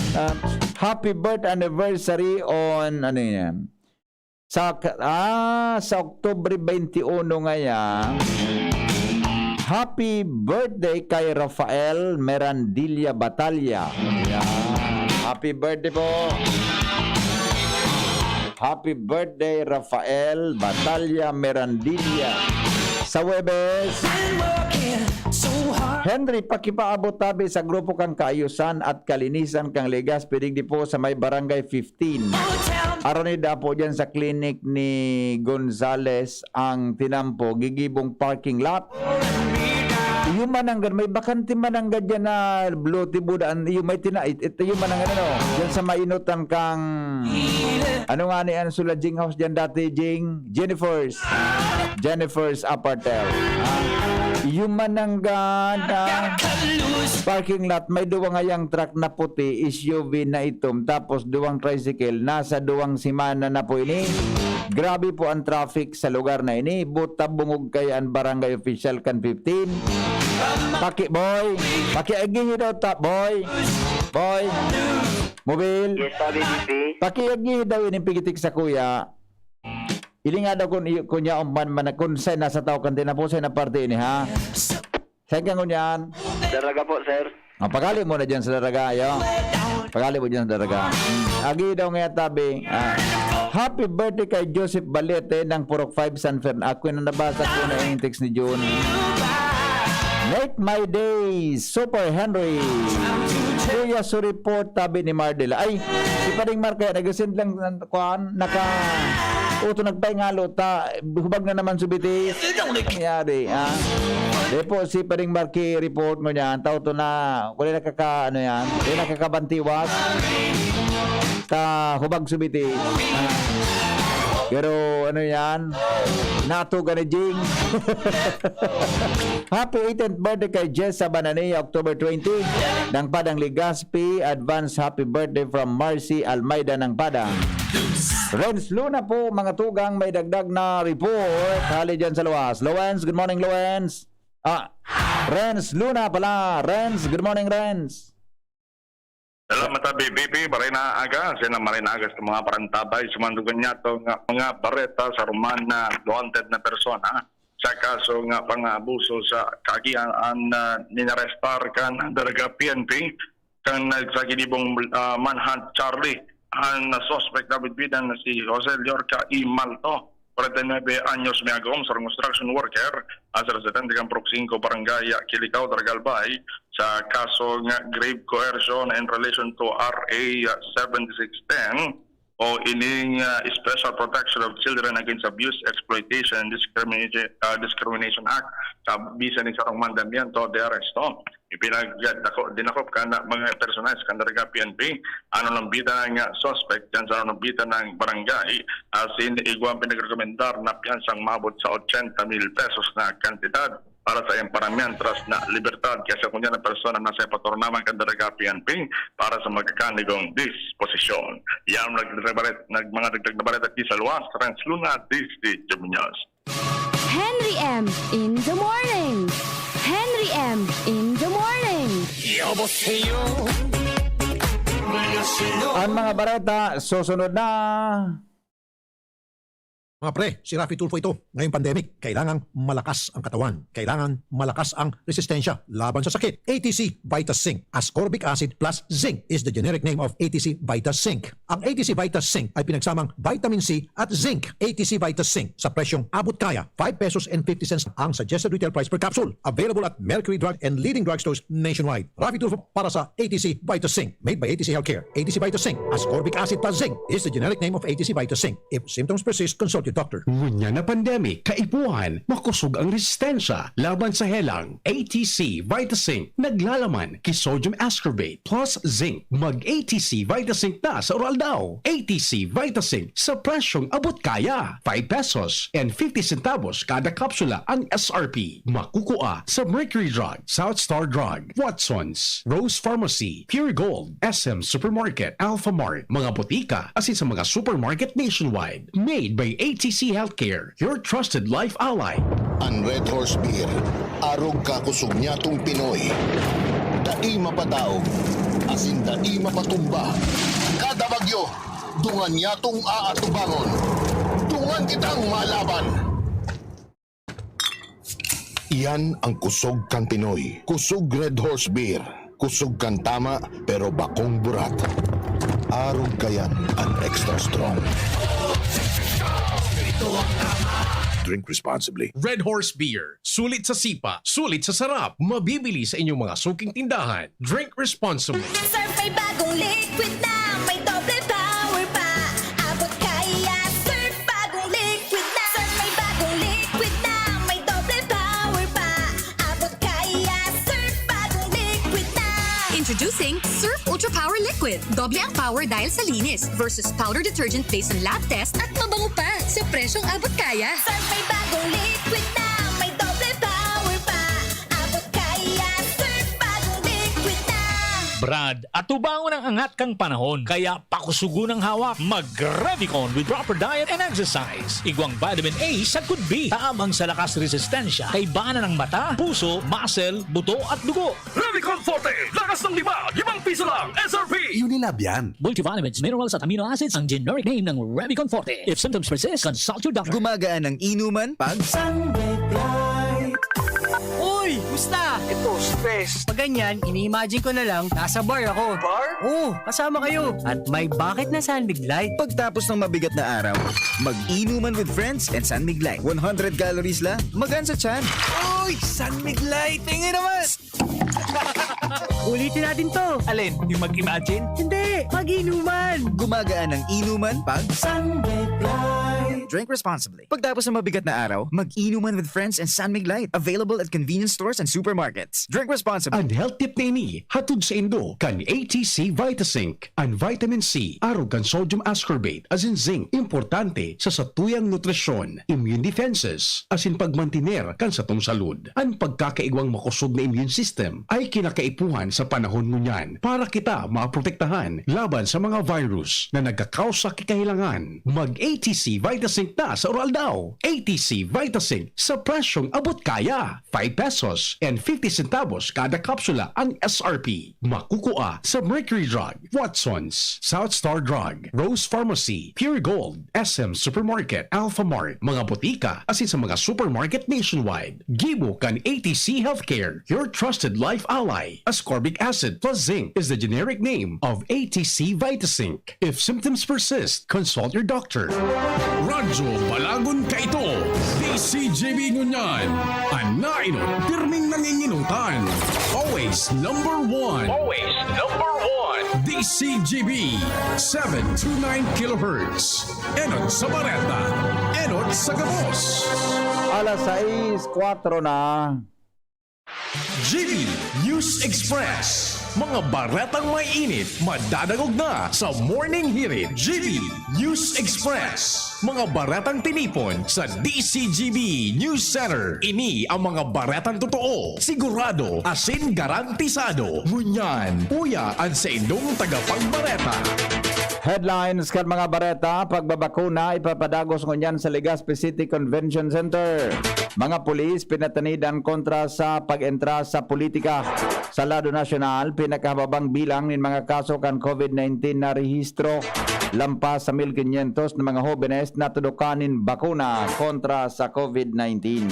Happy birthday anniversary on, ano yan? Sa Oktubre 21 ngayon. Happy birthday kay Rafael Merandilla Batalla. Yan. Happy birthday po. Happy birthday Rafael Batalla Merandilla. Sa Webes. Henry, pakipaabot tabi sa grupo kang kaayusan at kalinisan kang Legazpi digdi po sa may barangay 15. Aronida po dyan sa klinik ni Gonzales ang tinampo, gigibong parking lot. Yung mananggan, may bakante mananggan dyan na blue tibudaan, yung may tinait, ito yung mananggan ano, dyan sa mainutan kang, ano nga ni ang sula Jing House dyan dati, Jennifer's Apartel. Yung mananggan parking lot, may duwang ayang truck na puti, SUV na itom, tapos duwang tricycle, nasa duwang simana na po ini. Grabe po ang traffic sa lugar na ini. Buta bungog kay ang barangay official kan 15. Paki boy, pakiagi daw ta boy. Boy. Mobil. Yes, sabi BP. Pakiagi daw ini pigitik sa kuya. Ilinga daw kun ya man konsay na sa tao kan tinapusay na parte ini ha. Sayang kunyan. Daraga po, sir. Pagali mo na dyan sa daraga, ayo. Pagali mo dyan sa daraga. Agi daw nga tabi. Happy birthday kay Joseph Balete ng Purok 5 San Fernando. Ako na nabasa ko na yung text ni June. Make my day, Super Henry. Kuya sa report tabi ni Mardela. Ay, si Pading Mar kaya nag-send lang uto nagpahingalo ta hubag na naman subiti nangyari de po si Pading Marky report mo niyan tao to na wala nakaka ano yan wala nakakabantiwas ta hubag subiti pero ano yan nato ganijing. Happy 18th birthday kay Jess Bananea, October 20 ng Padang Legazpi. Advance happy birthday from Marcy Almeida ng Padang. Renz Luna po mga tugang may dagdag na report. Hali dyan sa luwas. Lowens, good morning Lowens. Renz Luna pala. Renz, good morning Renz. Salamat sa BBP, Marina Aga, sina Marina Aga sa mga parantabay, sumandugan niya to nga mga bareta sa Romana, wanted na persona sa kaso nga pang-abuso sa kagian ninarestar kan daraga PNP kan nagsagilibong manhunt Charlie ang suspect David Bidan na si Jose Liorca E. Malto 49 anyos miagom sa construction worker as residente ng Prok 5 Barangay Kilicao, Dargalbay sa kaso nga grave coercion in relation to RA 7610 o ining Special Protection of Children Against Abuse, Exploitation, and Discrimination Act sa bisa ni sarong mandamiento de arresto. Dinakop ka na mga personalis kandarga PNP ano ng bida nga suspect yan sa anong bida ng barangay as in iguang pinagrekomendar na piyansang mabot sa 80,000 pesos na kantidad para sa emparamientras na libertad kaysa kunya na persona na sa patornaman kandarga PNP para sa magkakanigong disposisyon. Yan mga dagdag na balit at sa luwas, Trans Luna, Disney Jumunyas. Henry M. in the morning. Henry M. in the morning. Ang mga bareta, susunod na. Mga pre, si Rafi Tulfo ito. Ngayong pandemic, kailangang malakas ang katawan. Kailangan malakas ang resistensya laban sa sakit. ATC Vitas Zinc. Ascorbic acid plus zinc is the generic name of ATC Vitas Zinc. Ang ATC Vitas Zinc ay pinagsamang vitamin C at zinc. ATC Vitas Zinc sa presyong abot kaya. 5 pesos and 50 cents ang suggested retail price per capsule. Available at Mercury Drug and leading drugstores nationwide. Rafi Tulfo para sa ATC Vitas Zinc. Made by ATC Healthcare. ATC Vitas Zinc. Ascorbic acid plus zinc is the generic name of ATC Vitas Zinc. If symptoms persist, consult your doctor. Ngunya na pandemic, kaipuhan, makusog ang resistensya laban sa helang. ATC Vitazinc naglalaman kay sodium ascorbate plus zinc. Mag-ATC Vitazinc na sa oral daw. ATC Vitazinc sa presyong abot kaya. 5 pesos and 50 centavos kada kapsula ang SRP. Makukuha sa Mercury Drug, South Star Drug, Watsons, Rose Pharmacy, Pure Gold, SM Supermarket, Alpha Mart, mga botika, asin sa mga supermarket nationwide. Made by ATC Healthcare, your trusted life ally. Ang Red Horse Beer, arog kakusog niya tong Pinoy. Dai mapadaog, asin dai mapatumba. Kada bagyo, dungan niya tong aatubangon. Dungan kitang malaban. Iyan ang kusog kan Pinoy. Kusog Red Horse Beer. Kusog kan tama pero bakong burat. Arog kayan ang extra strong. Drink responsibly. Red Horse Beer. Sulit sa sipa, sulit sa sarap. Mabibili sa inyong mga suking tindahan. Drink responsibly. Surf may bagong liquid na, may doble power pa. Abot kaya, surf bagong liquid na. Surf may bagong liquid na, may doble power pa. Abot kaya, surf bagong liquid na. Introducing Surf Ultra Power Liquid. Doble ang power dahil sa linis versus powder detergent based on lab test at mabango pa sa presyong abot kaya. Surf may bagong liquid na, may doble power pa. Abot kaya, surf bagong liquid na. Brad, atubangon ang angat kang panahon, kaya pakusugo ng hawak. Mag-Revicon with proper diet and exercise. Igwang vitamin A sa could be. Taamang sa lakas resistensya, kay bana ng mata, puso, muscle, buto at dugo. Revicon Forte, lakas ng 5 piso lang, SRP! Unilab yan. Multivitamins, minerals at amino acids ang generic name ng Revicon Forte. If symptoms persist, consult your doctor. Gumagaan ang inuman pag Uy! Musta? Ito, stress. Pag ganyan, ini-imagine ko na lang, nasa bar ako. Bar? Oo, kasama kayo. At may bucket na Sunbig Light. Pagtapos ng mabigat na araw, mag-inuman with friends and Sunmig Light. 100 calories lang, magaan sa tiyan. Uy! Sunbig Light! Tingin naman! Ulitin natin to. Alin? Yung mag-imagine? Hindi! Mag-inuman! Gumagaan ang inuman pag Sunbig Light. Drink responsibly. Pagtapos ng mabigat na araw, mag-inuman with friends and Sunmig Light. Available at convenience stores and supermarkets. Drink responsibly. Ang health tip na ini, hatod sa Indo, kan ATC Vitazinc. Ang vitamin C, arog kan sodium ascorbate, as in zinc. Importante sa satuyang nutrisyon, immune defenses, as in pagmantiner kan sa tong salud. Ang pagkakaigwang makusog na immune system ay kinakaipuhan sa panahon ngunyan para kita maprotektahan laban sa mga virus na nagkakausa kikahilangan. Mag-ATC Vitazinc na sa oral daw. ATC Vitazinc sa presyong abot kaya. 5 pesos and 50 centavos kada kapsula ang SRP. Makukuha sa Mercury Drug, Watsons, South Star Drug, Rose Pharmacy, Pure Gold, SM Supermarket, Alpha Mart, mga botika, asin sa mga supermarket nationwide. Gibo kan ATC Healthcare, your trusted life ally. Ascorbic acid plus zinc is the generic name of ATC Vitazinc. If symptoms persist, consult your doctor. Run Radyo Balagon ka ito. DCJB Ngunyan. Anainot, pirming nanginginutan. Always number one. Always number one. DCJB 729 kHz. Enot sa Bareta. Enot sa Gabos. Alas 6:04 na. GB News Express. Mga baretang may init, madadagog na sa Morning Hirit. GB News Express. Mga baretang tinipon sa DCGB News Center. Ini ang mga baretang totoo, sigurado, asin garantisado. Ngunyan, uyaan sa indong tagapagbareta. Headlines kan mga bareta, pagbabakuna ipapadagos ngunyan sa Legazpi City Convention Center. Mga pulis pinatanidan kontra sa pag-entra sa politika. Sa lado nasyonal, pinakahababang bilang ng mga kaso kan COVID-19 na rehistro. Lampas sa 1,500 na mga hobenes na tudukanin bakuna kontra sa COVID-19.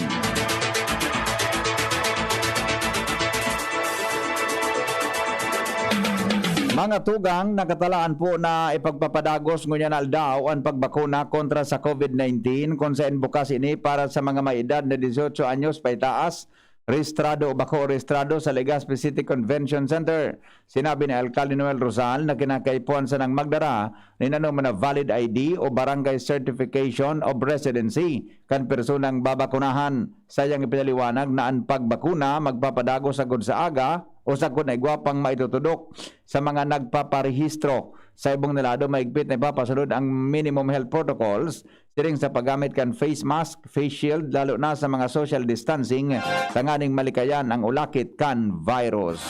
Mga tugang nakatalaan po na ipagpapadagos ngunyan aldaw ang pagbakuna kontra sa COVID-19 kung saan bukas ini para sa mga may edad na 18 anyos paitaas, rehistrado o bako rehistrado sa Legazpi City Convention Center. Sinabi ni Alcalde Noel Rosal na kinakaipuan sa nang magdara ni nanuman na valid ID o barangay certification of residency kan personang babakunahan. Sayang ipinaliwanag na ang pagbakuna magpapadagos sagod sa aga o sagod na igwapang maitutudok sa mga nagpaparehistro. Sa ibong nalado, maigpit na ipapasunod ang minimum health protocols siring sa paggamit kan face mask, face shield, lalo na sa mga social distancing tanganing malikayan ang ulakit kan virus.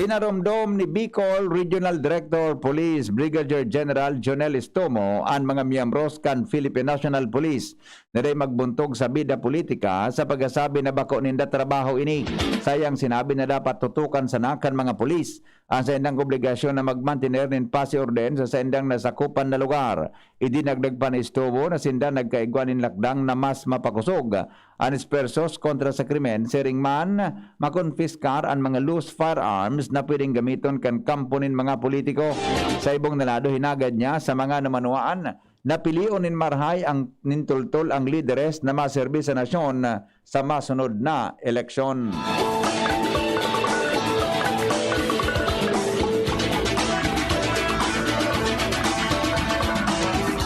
Pinaromdom ni Bicol Regional Director Police Brigadier General Jonel Estomo ang mga miyembros kan Philippine National Police na rin magbuntog sa bida politika sa pagkasabi na bako ninda trabaho ini. Sayang sinabi na dapat tutukan sa nakan mga pulis ang sa indang obligasyon na magmantener nin pasi orden sa indang nasakupan na lugar. Idinagdag pa ni Estomo na sinda nagkaigwanin lakdang na mas mapakusog anis persos kontra sa krimen sering man makonfiskar ang mga loose firearms na pwedeng gamiton kan kampunin mga politiko. Sa ibong nalado, hinagad niya sa mga namanuaan na pilion nin marhay ang nintultol ang lideres na maserbi sa nasyon sa masunod na eleksyon.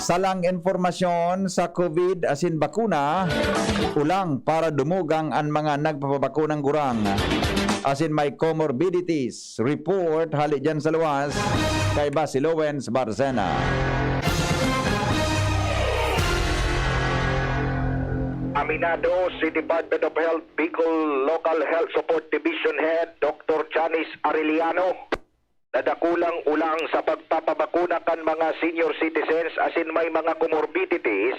Salang informasyon sa COVID asin bakuna, ulang para dumugang ang mga nagpapabakunang gurang. Asin may comorbidities. Report hali dyan sa luwas kay Basi Lowens Barzena. Aminado si Department of Health Bicol Local Health Support Division Head Dr. Janice Arellano nadakulang ulang sa pagpapabakuna kan mga senior citizens asin may mga comorbidities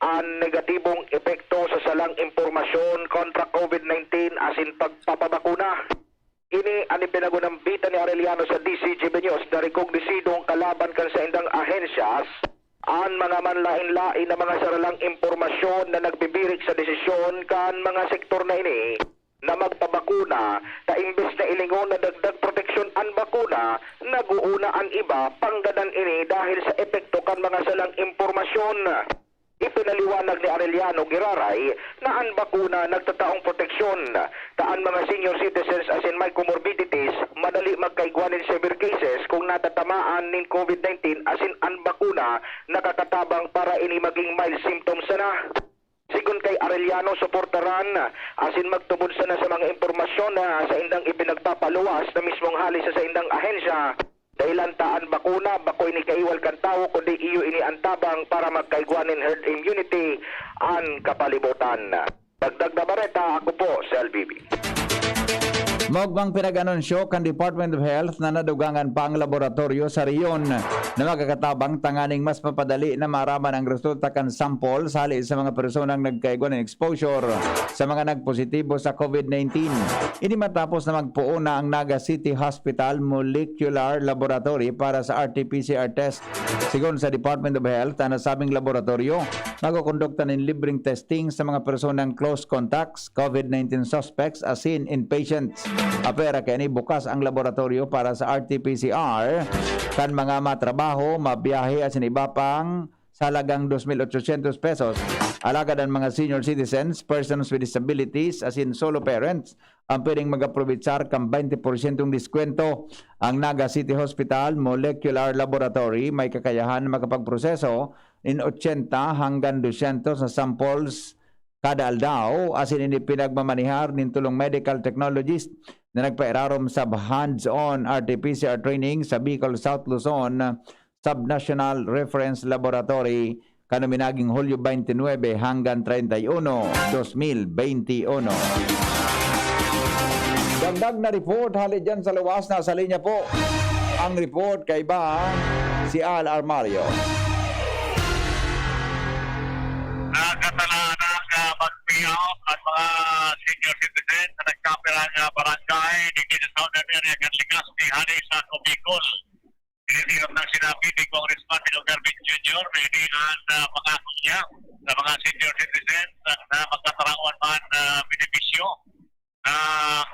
ang negatibong epekto sa salang impormasyon kontra COVID-19 asin pagpapabakuna. Ini ang ipinagunambita ni Arellano sa DCGB News na rekognisidong kalaban kan sa indang ahensyas ang mga manlain-lain na mga saralang impormasyon na nagbibirik sa desisyon kan mga sektor na ini na magpabakuna na imbes na ilingon na dagdag proteksyon ang bakuna, naguuna ang iba panggadan ini dahil sa epekto kan mga salang impormasyon. Ipinaliwanag ni Arellano Giraray na ang bakuna nagtataong proteksyon taan mga senior citizens asin may comorbidities madali magkaigwanin severe cases kung natatamaan ng COVID-19 asin ang bakuna nakakatabang para ini maging mild symptoms na. Sigun kay Arellano, suportaran asin magtubod sana sa mga impormasyon na sa indang ipinagpapaluwas na mismong halis sa indang ahensya. Dahilan taan bakuna, bakoy ni kaiwal kan tao kundi iyo ini antabang para magkaigwanin herd immunity ang kapalibutan. Dagdag na bareta, ako po si LBB. Mogmang pinag-anunsyo kan Department of Health na nadugangan pa ang laboratorio sa riyon na magkakatabang tanganing mas mapadali na maraman ang resulta kan sample sali sa mga personang nagkaigwan ng exposure sa mga nagpositibo sa COVID-19. Ini matapos na magpuuna ang Naga City Hospital Molecular Laboratory para sa RT-PCR test Sigon sa Department of Health, ang nasabing laboratorio magkukondukta ng libreng testing sa mga personang close contacts, COVID-19 suspects, asin inpatients. Apera kaya ni bukas ang laboratorio para sa RT-PCR kan mga matrabaho, mabiyahe asin iba pang sa halagang 2,800 pesos. Alagad ang mga senior citizens, persons with disabilities, as in solo parents, ang pwedeng mag-aprovechar kang 20% diskwento. Ang Naga City Hospital Molecular Laboratory may kakayahan na makapagproseso in 80 hanggang 200 na samples kada aldaw, as in hindi pinagmamanihar ng tulong medical technologist na nagpairarom sa hands-on RT-PCR training sa Bicol South Luzon Subnational Reference Laboratory kanominaging Hulyo 29 hanggang 31, 2021. Dagdag na report, hali dyan sa luwas na sa linya po. Ang report kay ba si Al Armario. Nakatala ng mag-payout at mga senior citizens na nagkapira ng barangay dito sa Southern Area ng Legazpi, Hani sa Bicol. Inisirap ng sinabi ni Congressman Pino Garvin Jr. ready ang pangako niya sa mga senior citizens na magkatarawan man benepisyo na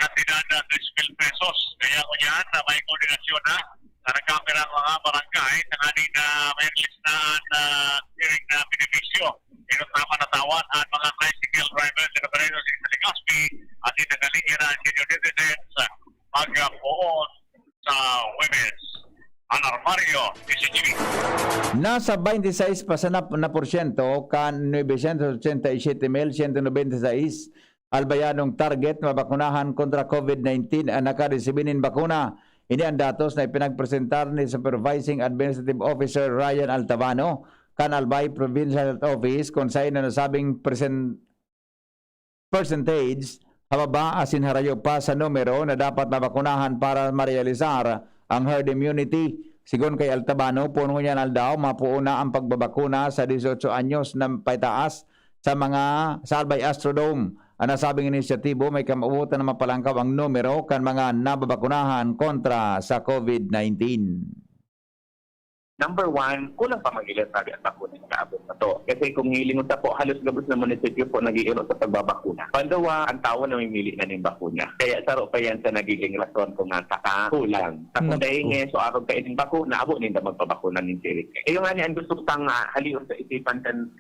kantidad na 3,000 pesos. Kaya ko yan na may koordinasyon na nagkapira ang mga barangay na ngayon na may listahan na hearing na benepisyo. Inutama na tawan at mga tricycle drivers na operators sa Legazpi at inagaling na senior citizens magpuon sa Women's Alarmario, PCGB. Nasa 26 na porsyento kan 987,196 albayanong target mabakunahan kontra COVID-19 ang nakaresibinin bakuna. Ini ang datos na ipinagpresentar ni Supervising Administrative Officer Ryan Altabano kan Albay Provincial Health Office kung saan na nasabing percentage hababa asin harayo pa sa numero na dapat mabakunahan para marealisar ang herd immunity. Sigon kay Altabano, puno niya aldaw, mapuuna ang pagbabakuna sa 18 anyos na paitaas sa Albay Astrodome. Ang nasabing inisyatibo may kamabutan na mapalangkaw ang numero kan mga nababakunahan kontra sa COVID-19. Number one, kulang pa mag-ilan sabi at bakuna sa kaabot na to. Kasi kung hilingon sa po, halos gabos na munisipyo po nag-iiro sa pagbabakuna. Pandawa, ang tao na mamimili na ng bakuna. Kaya saro pa yan sa nagiging rason kung nga kulang. Tapos dahil ngayon, so araw kayo ng bakuna, abo ninda magpabakuna ng sirik. Eh yung nga niyan, gusto tang haliw sa isipan kan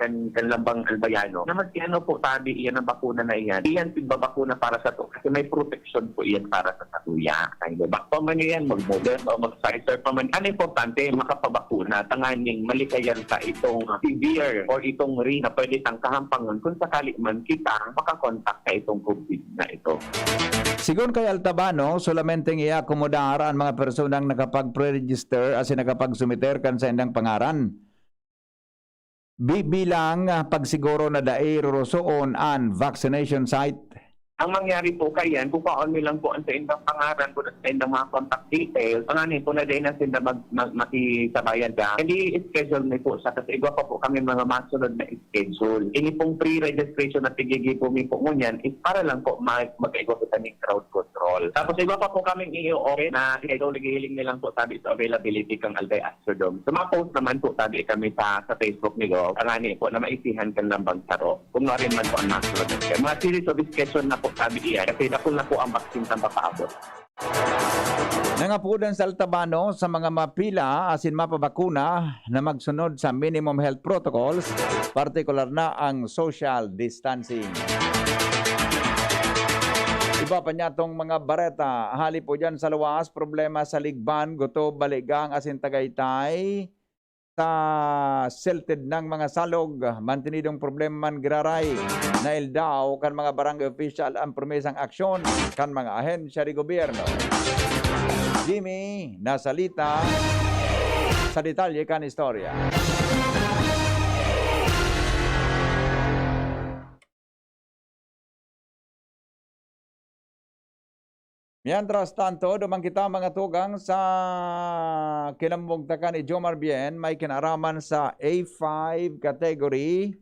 lambang albayano, na magkano po sabi iyan ang bakuna na iyan. Iyan pigbabakuna para sa to. Kasi may protection po iyan para sa satuya. Kaya bakpa man yan, mag-modern o mag-Pfizer pa man. Ano importante, makapabakuna na tanganing malikayan sa itong severe or itong na pwede tang kahampangan kung sakali man kita makakontak sa itong COVID na ito. Sigon kay Altabano, solamente i-akomodar ang mga personang nakapag-pre-register as nakapag-sumiter kan sa indang pangaran. Bibilang pagsiguro na dair rosoon ang vaccination site. Ang mangyari po kayan, kukaon mo lang po ang sa indang pangaran po sa indang mga contact details. Panganin po na din na sila makisabayan ka. Hindi schedule mo po sa kasi iba pa po kami mga masunod na schedule. Ini pong pre-registration na tigigi po mi po ngunyan is para lang po mag-igo sa taming crowd control. Tapos iba pa po kaming i-okay na schedule hiling nilang po sabi sa availability kang Albay Astrodome. Sa mga post naman po sabi kami sa Facebook ni Go. Panganin po na maisihan ka ng bagsaro. Kung na rin man po ang masunod. Mga series of schedule na po sabi iyan, kasi na po ang vaccine ng papaabot. Nangapudan sa Altabano sa mga mapila asin mapabakuna na magsunod sa minimum health protocols, partikular na ang social distancing. Iba pa niya itong mga bareta. Hali po dyan sa luwas, problema sa Ligban, Goto, Baligang, asin Tagaytay. Sa silted ng mga salog, mantinidong problema man giraray na ildaw kan mga barangay official ang promesang aksyon kan mga ahensya di gobyerno. Jimmy, nasalita sa detalye kan istorya. Mientras tanto, dumang kita mga tugang sa kinambugtakan ni Jomar Bien, may kinaraman sa A5 category.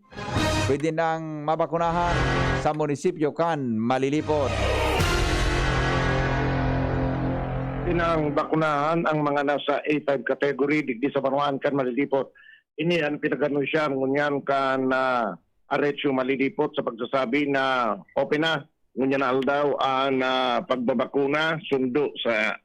Pwede nang mabakunahan sa munisipyo kan Malilipot. pinangbakunahan ang mga nasa A5 category digdi sa Banuan kan malilipot. Ini ang pinaganunsyan ngunyan kan Aretsyo malilipot sa pagsasabi na open na ngunyan aldaw ang pagbabakuna sundo sa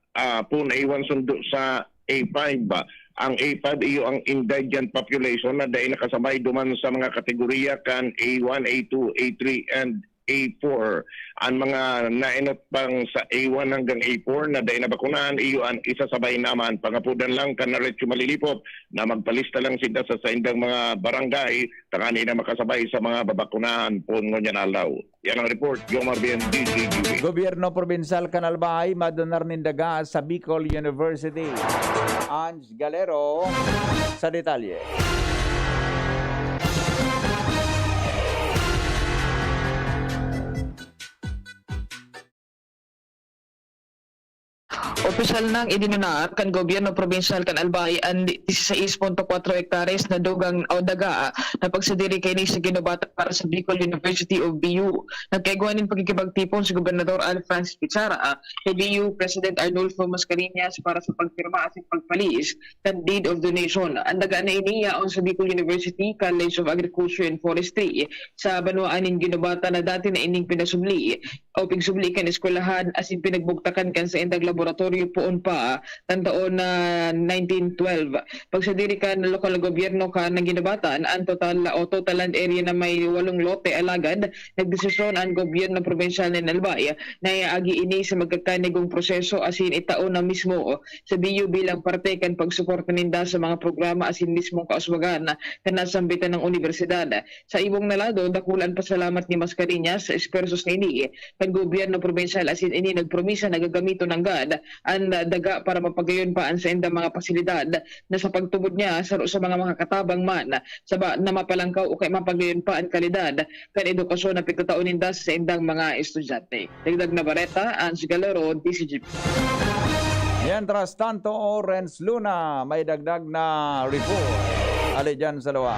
pun A1 sundo sa A5 ba. Ang A5 iyo ang indigent population na dahil nakasabay duman sa mga kategorya kan A1, A2, A3 and A4. Ang mga nainot pang sa A1 hanggang A4 na dahil nabakunahan, iyo ang isasabay naman. Pangapudan lang kan Aretsyo malilipot na magpalista lang sila sa indang mga barangay tangani na makasabay sa mga babakunahan po ngunyan alaw. Yan ang report, Yomar Bien, DCGB. Gobyerno Provincial Canalbay, madonar nindaga sa Bicol University. Ange Galero sa detalye. Opisyal nang idinunaat kan gobyerno probinsal kan Albay ang 16.4 hektares na dugang o daga na pagsadiri kay ni sa ginubata para sa Bicol University of BU. Nagkaiguanin pagkikibagtipon si Gobernador Al Francis Pizarra kay BU President Arnulfo Mascareñas para sa pagpirma at pagpalis kan deed of donation. Ang daga na iniya on sa Bicol University College of Agriculture and Forestry sa Banuanin ginubata na dati na ining pinasubli o pigsubli kan eskwelahan as in pinagbugtakan kan sa indag laboratorio poon pa taon na 1912. Pagsadiri ka ng lokal na gobyerno ka ng ginabatan ang total land area na may 8 lote alagad, nagdesisyon ang gobyerno probinsal ng Albay na iagi ini sa magkakanigong proseso asin itaon na mismo sa BU bilang parte kan pagsuporta ninda sa mga programa asin mismong kauswagan na nasambitan ng universidad. Sa ibong nalado, dakulan pasalamat ni Mascareñas sa espersos na ini kan gobyerno probinsal asin ini nagpromisa nagagamito ng GAD ang daga para mapagayon pa sa indang mga pasilidad na sa pagtubod niya sa mga katabang man na mapalangkaw o kay mapagayon pa ang kalidad kan edukasyon na pitataon ninda sa indang mga estudyante. Dagdag na Bareta, Ange Galero, DCGP. Mientras tanto, Renz Luna may dagdag na report. Ali dyan sa luwa.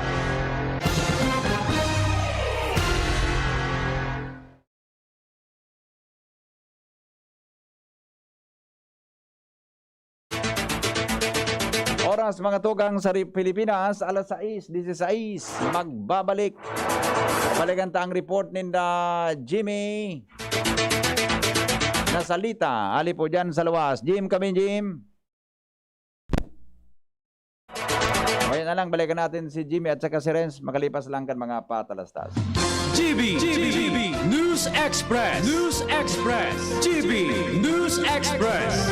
Oras mga tugang sa Pilipinas, alas 6:16, magbabalik. Balikan ta ang report ninda Jimmy Nasalita. Ali po dyan sa luwas. Jim, kami Jim. Ngayon na lang, balikan natin si Jimmy at saka si Renz. Makalipas lang kan mga patalastas. GB News Express. GB News Express.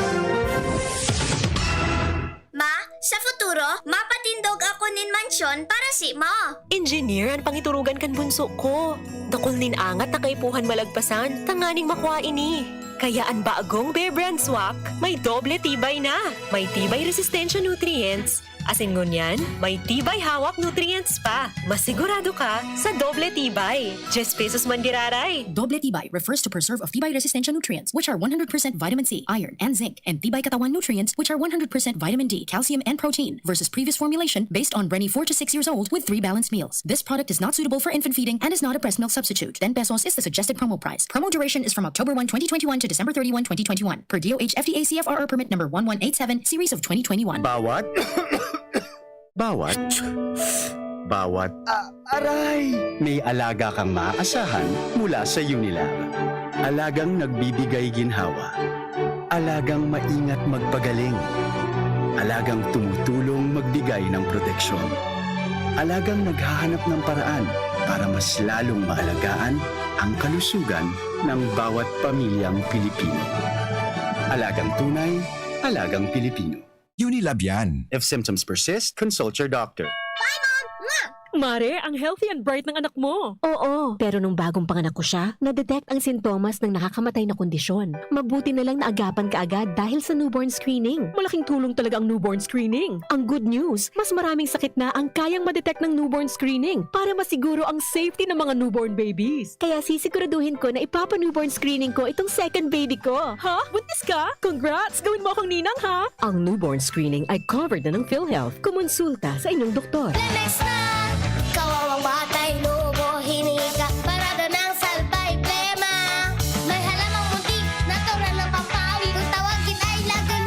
Ma, sa futuro, mapatindog ako nin mansyon para si mo. Engineer, ang pangiturugan kan bunso ko. Dakol nin angat na kaipuhan malagpasan, tanganing makuha ini. Kaya ang baagong Bear Brand Swak, may doble tibay na. May tibay resistensya nutrients. Asin ngunyan, may tibay hawak nutrients pa. Masigurado ka sa doble tibay. 10 pesos man giraray. Doble tibay refers to preserve of tibay resistensya nutrients, which are 100% vitamin C, iron, and zinc, and tibay katawan nutrients, which are 100% vitamin D, calcium, and protein, versus previous formulation based on Brenny 4 to 6 years old with 3 balanced meals. This product is not suitable for infant feeding and is not a breast milk substitute. 10 pesos is the suggested promo price. Promo duration is from October 1, 2021 to December 31, 2021. Per DOH FDA CFRR permit number 1187, series of 2021. Aray! May alaga kang maaasahan mula sa Unilag. Alagang nagbibigay ginhawa. Alagang maingat magpagaling. Alagang tumutulong magbigay ng proteksyon. Alagang naghahanap ng paraan para mas lalong maalagaan ang kalusugan ng bawat pamilyang Pilipino. Alagang tunay, alagang Pilipino. Unilab yan. If symptoms persist, consult your doctor. Mare, ang healthy and bright ng anak mo. Oo, pero nung bagong panganak ko siya, na-detect ang sintomas ng nakakamatay na kondisyon. Mabuti na lang naagapan ka agad dahil sa newborn screening. Malaking tulong talaga ang newborn screening. Ang good news, mas maraming sakit na ang kayang ma-detect ng newborn screening para masiguro ang safety ng mga newborn babies. Kaya sisiguraduhin ko na ipapa-newborn screening ko itong second baby ko. Ha? Buntis ka? Congrats! Gawin mo akong ninang, ha? Ang newborn screening ay covered na ng PhilHealth. Kumonsulta sa inyong doktor. Kawawang batay, lubo, hinika, parada ng salbay, plema. May halamang muntik, natural ng pampawi, kung tawagin ay lagan.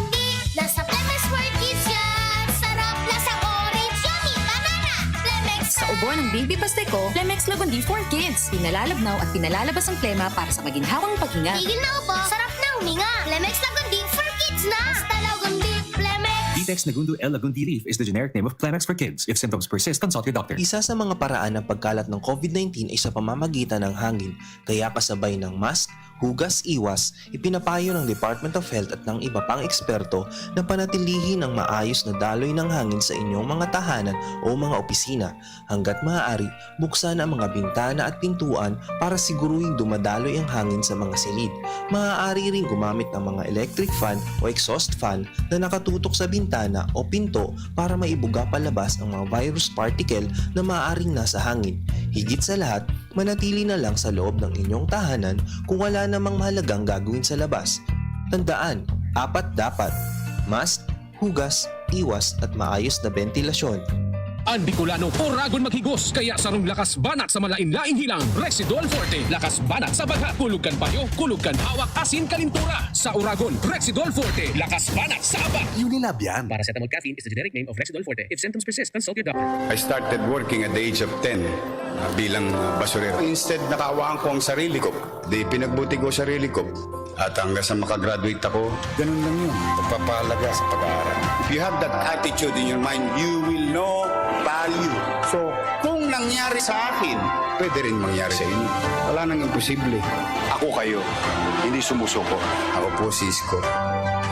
Pasteco, Flemex Lagundi for Kids. Pinalalabnaw at pinalalabas ang plema para sa maginhawang paghinga. Tigil na po, sarap na huminga. Flemex Lagundi for kids na. Basta Lagundi, Flemex. Vitex Nagundo L. Lagundi Leaf is the generic name of Flemex for kids. If symptoms persist, consult your doctor. Isa sa mga paraan ng pagkalat ng COVID-19 ay sa pamamagitan ng hangin, kaya kasabay ng mask, hugas, iwas, ipinapayo ng Department of Health at ng iba pang eksperto na panatilihin ang maayos na daloy ng hangin sa inyong mga tahanan o mga opisina. Hanggat maaari, buksan ang mga bintana at pintuan para siguruhing dumadaloy ang hangin sa mga silid. Maaari ring gumamit ng mga electric fan o exhaust fan na nakatutok sa bintana o pinto para maibuga palabas ang mga virus particle na maaaring nasa hangin. Higit sa lahat, manatili na lang sa loob ng inyong tahanan kung wala namang mahalagang gagawin sa labas. Tandaan, 4 dapat: mask, hugas, iwas at maayos na ventilasyon. Ang Bicolano, Oragon maghigos, kaya sarong lakas banat sa malain-laing hilang. Rexidol Forte, lakas banat sa baga, kulog kan payo, kulog kan hawak, asin kalintura. Sa Oragon, Rexidol Forte, lakas banat sa aba. Unilab yan. Paracetamol caffeine is the generic name of Rexidol Forte. If symptoms persist, consult your doctor. I started working at the age of 10 bilang basurero. Instead, nakawaan ko ang sarili ko. Di pinagbuti ko sarili ko. At hanggang sa makagraduate ako, ganun lang yun. Pagpapahalaga sa pag-aaral. If you have that attitude in your mind, you will know value. So, kung nangyari sa akin, pwede rin mangyari sa inyo. Wala nang imposible. Ako kayo, hindi sumusuko. Ako po si Isko.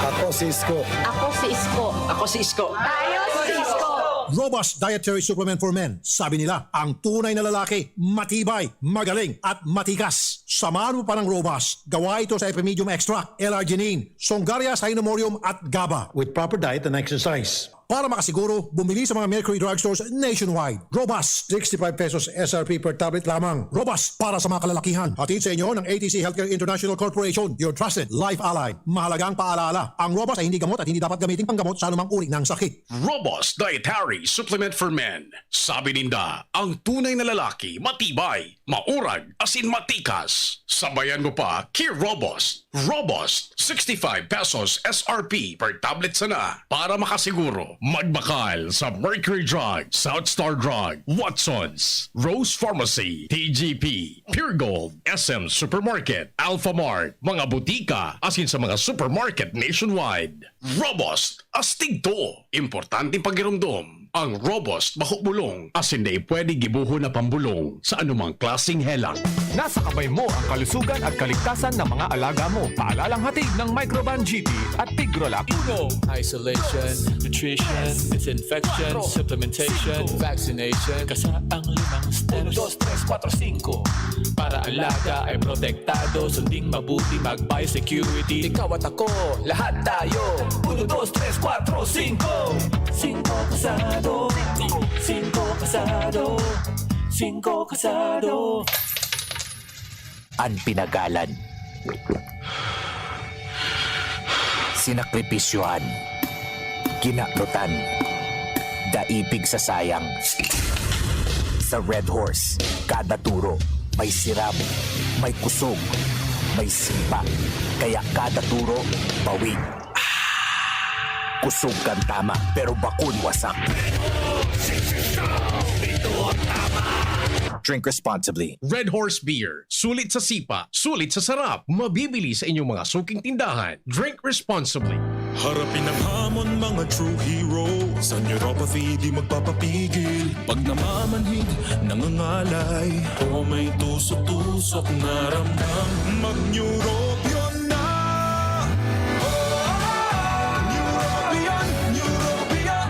Ako si Isko. Ako si Isko. Ako si Isko. Tayo si Isko. Robust Dietary Supplement for Men. Sabi nila, ang tunay na lalaki, matibay, magaling at matikas. Samahan mo pa ng Robust. Gawa ito sa Epimedium Extra, L-arginine, Songaria Cynomorium at GABA. With proper diet and exercise. Para makasiguro, bumili sa mga Mercury Drugstores nationwide. Robust, 65 pesos SRP per tablet lamang. Robust para sa mga kalalakihan. Hatid sa inyo ng ATC Healthcare International Corporation, your trusted life ally. Mahalagang paalala, ang Robust ay hindi gamot at hindi dapat gamitin panggamot sa anumang uri ng sakit. Robust Dietary Supplement for Men. Sabi ninda, ang tunay na lalaki, matibay, maurag, asin matikas. Sabayan mo pa, Key Robust. Robust, 65 pesos SRP per tablet sana. Para makasiguro, magbakal sa Mercury Drug, South Star Drug, Watsons, Rose Pharmacy, TGP, Pure Gold, SM Supermarket, Alpha Mart, mga butika, asin sa mga supermarket nationwide. Robust, astig to. Importanteng pagirumdum. Ang Robust mahubulong, asin na pwede gibuho na pambulong sa anumang klaseng helang. Nasa kamay mo ang kalusugan at kaligtasan ng mga alaga mo. Paalalang hatid ng Microban GT at Tigrolac. Isolation, nutrition, disinfection, supplementation, vaccination. Kasaang 5 steps. 1, 2, 3, 4, 5. Para alaga ay protektado, sunding mabuti, mag-biosecurity. Ikaw at ako, lahat tayo. 1, 2, 3, 4, 5. 5 kasado. 5 kasado. 5 kasado. Ang pinagalan. Sinakripisyohan. Ginaklutan. Daipig sa sayang. Sa Red Horse, kada turo, may siram, may kusog, may simpa. Kaya kada turo, bawig. Kusog kang tama, pero bakun wasak. Drink responsibly. Red Horse Beer. Sulit sa sipa, sulit sa sarap. Mabibili sa inyong mga suking tindahan. Drink responsibly. Harapin ang hamon, mga true hero. Sa neuropathy, di magpapapigil. Pag namamanhid, nangangalay. O may tusok-tusok na ramdam. Mag-Neurobion na! Neurobion, Neurobion.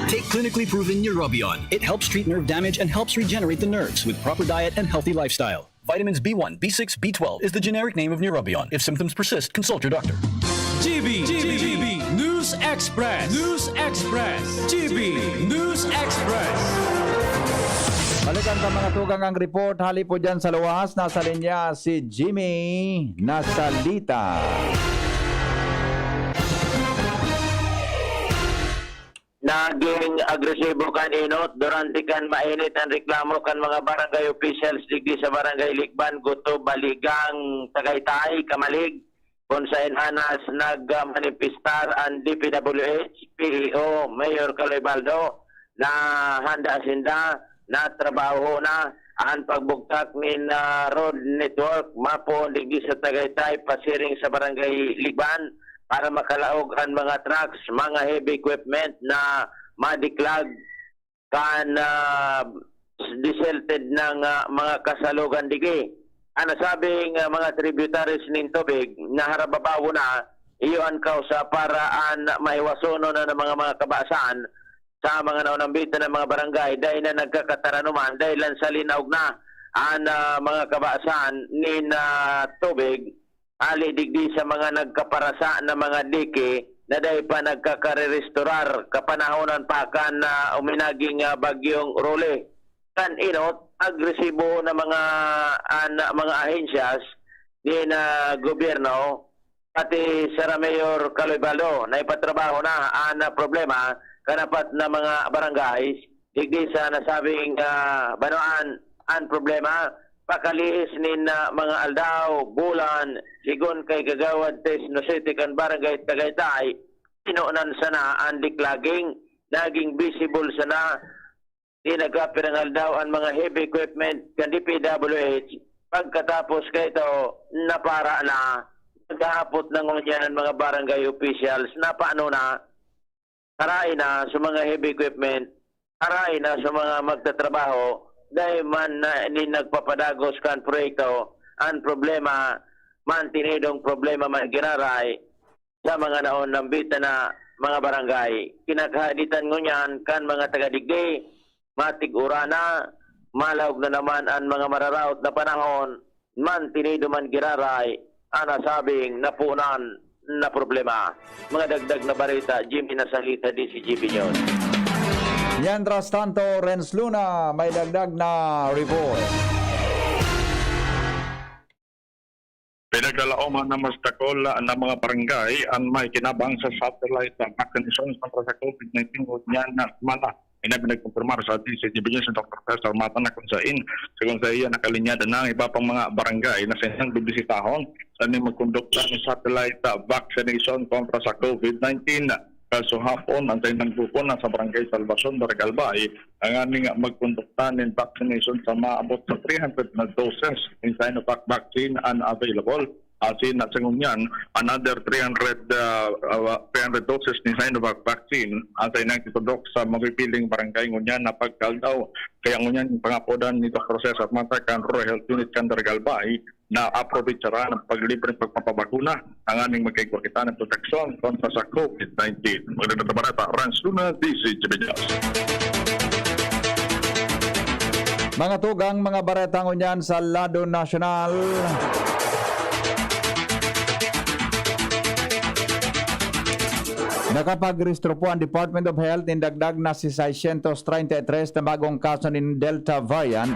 Take clinically proven Neurobion. It helps treat nerve damage and helps regenerate the nerves with proper diet and healthy lifestyle. Vitamins B1, B6, B12 is the generic name of Neurobion. If symptoms persist, consult your doctor. GB News Express. News Express. GB News Express. Balikan ka mga tugang ang report. Hali po dyan sa luwas. Nasa linya si Jimmy Nasalita. Naging agresibo kan inot durante kan mainit ang reklamo kan mga barangay officials digdi sa barangay Likban, Guto, Baligang, Tagaytay, Kamalig kung saan anas nagmanifestar ang DPWH, PEO, Mayor Caloy Baldo na handa sinda na trabaho na ang pagbuktak min road network mapo digdi sa Tagaytay pasiring sa barangay Liban para makalaog ang mga trucks, mga heavy equipment na madiklag kan desilted ng mga kasalugan digi. Ano sabing mga tributaries ning tubig na harababawo na iyon kausa para maiwasono na ng mga kabasaan sa mga naunambita ng mga barangay dahil na nagkakataranuman dahil sa linaog na ang mga kabasaan nin tubig ali digdi sa mga nagkaparasa na mga dike na dahil pa nagkakarerestorar kapanahonan pa kan uminaging bagyong Role. Kan inot agresibo na mga ahensyas ni na gobyerno pati Sara Mayor Caloy Baldo na ipatrabaho na ang problema kanapat na mga barangay digdi sa nasabing banuan ang problema pakalihis ni na mga aldaw bulan sigon kay Gagawad Tesno City kan barangay Tagaytay sinuunan sana ang diklaging naging visible sana di nagkapirangal daw ang mga heavy equipment kan DPWH pagkatapos kay ito napara na naghahapot ng ngunyan ng mga barangay officials na paano na haray na sa mga heavy equipment haray na sa mga magtatrabaho dahil man ni nagpapadagos kan proyekto ang problema man tinidong problema man ginaray sa mga naon nambita na mga barangay kinakahaditan ngunyan kan mga tagadigdi matigura na, malawag na naman ang mga mararaot na panahon, man tinido man giraray, sabing napunan na problema. Mga dagdag na barita, Jimmy Nasalita, DCGP News. Mientras tanto, Renz Luna, may dagdag na report. Pinagdalaoman na mas takol na mga barangay ang may kinabang sa satellite mechanisms para sa COVID-19 o niyan na mana. Pinagkumpirmar sa DCGP News ng Dr. Cesar Mata na kung sa iya nakalinyada ng iba pang mga barangay na sinyang bibisitahon sa magkondukta ng satellite vaccination kontra sa COVID-19. Kaso hapon, ang tayo ng grupo na sa barangay Salvacion, Bargalbay, ang aming magkondukta ng vaccination sa maabot sa 300 na doses in Sinovac vaccine unavailable. Asin at sangunyan, another 300 doses ni Sinovac vaccine asay nang itudok sa mapipiling barangay ngunyan na pagkaldaw. Kaya ngunyan yung pangapodan ni Dr. Cesar Mata kan Rural Health Unit kan Dargalbay na aprobitsara ng paglibreng pagpapabakuna ang aming magkaigwakita ng proteksyon kontra sa COVID-19. Magandang tabarata, Rans Luna, DCGP News. Mga tugang, mga bareta ngunyan sa Lado Nacional. Nakapag-restro po ang Department of Health indagdag na si 633 na bagong kaso ng Delta variant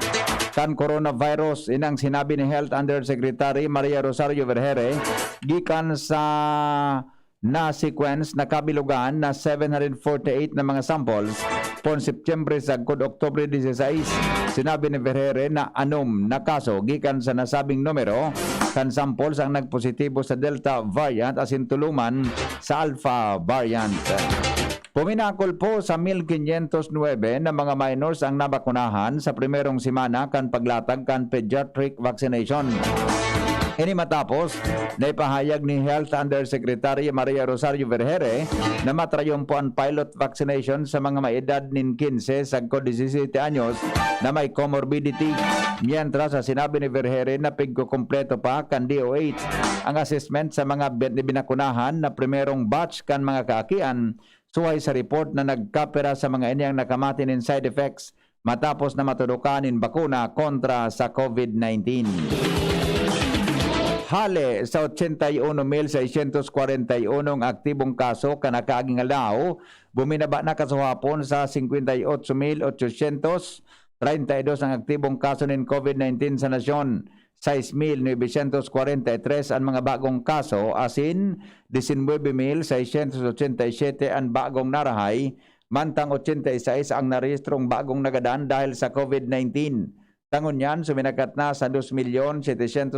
kan coronavirus. Inang sinabi ni Health Undersecretary Maria Rosario Vergere gikan sa na-sequence na kabilugan na 748 na mga samples pon September sagkod Oktubre 16. Sinabi ni Vergere na anom na kaso gikan sa nasabing numero kan samples ang nagpositibo sa Delta variant asin tuluman sa Alpha variant. Puminakol po sa 1,509 na mga minors ang nabakunahan sa primerong simana kan paglatag kan pediatric vaccination. Ini matapos na ipahayag ni Health Undersecretary Maria Rosario Vergere na matrayon po ang pilot vaccination sa mga may edad nin 15 sagkod 17 anyos na may comorbidity. Mientras sa sinabi ni Vergere na pigkukumpleto pa kan DOH ang assessment sa mga binakunahan na primerong batch kan mga kaakian suway sa report na nagkapera sa mga inyang nakamati nin side effects matapos na matudukan nin bakuna kontra sa COVID-19. Hale sa 81,641 ang aktibong kaso kanakaaging aldaw, buminaba na kasuhapon sa 58,832 ang aktibong kaso ng COVID-19 sa nasyon. 6,943 ang mga bagong kaso, asin 19,687 ang bagong narahay, mantang 86 ang narehistrong bagong nagadan dahil sa COVID-19. Tangon yan, suminakat na sa 2,727,000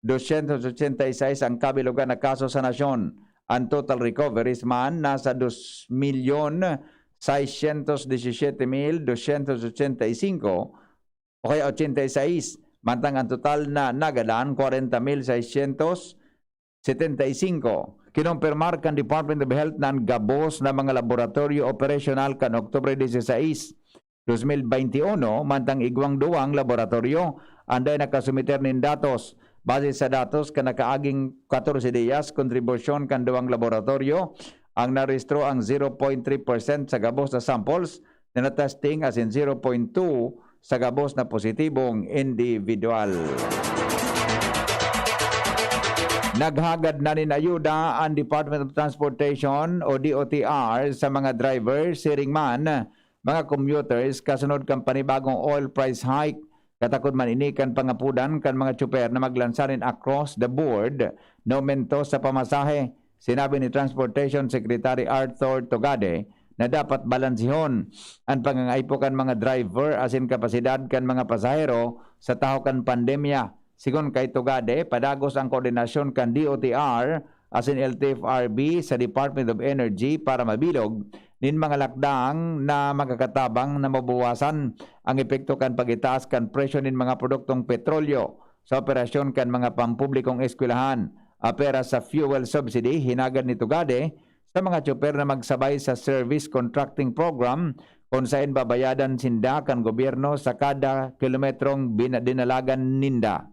286 ang kabilugan na kaso sa nasyon. Ang total recoveries man nasa 2,617,285 o kaya 86. Mantang ang total na nagalan 40,675. Kinumpirmar kan Department of Health ng gabos na mga laboratorio operational kan Oktubre 16, 2021, mantang igwang duwang laboratorio anday nakasumiter nin datos. Base sa datos kan nakaaging 14 días kontribusyon kan duwang laboratorio ang narehistro ang 0.3% sa gabos na samples na natesting as in 0.2 sa gabos na positibong individual. Naghagad na nin ayuda ang Department of Transportation o DOTR sa mga drivers, siring man, mga commuters, kasunod kan panibagong oil price hike. Katakod man inikan pangapudan kan mga tsuper na maglansarin across the board na aumento sa pamasahe. Sinabi ni Transportation Secretary Arthur Togade na dapat balansihon ang pangangaipo kan mga driver asin kapasidad kan mga pasahero sa taho kan pandemya. Sigon kay Togade, padagos ang koordinasyon kan DOTR asin LTFRB sa Department of Energy para mabilog nin mga lakdang na magkakatabang na mabawasan ang epekto kan pagitaas kan presyo nin mga produktong petrolyo sa operasyon kan mga pampublikong eskwelahan. Apera sa fuel subsidy, hinagad ni Togade sa mga tsuper na magsabay sa service contracting program kung saan babayadan sinda kan gobyerno sa kada kilometrong dinalagan ninda.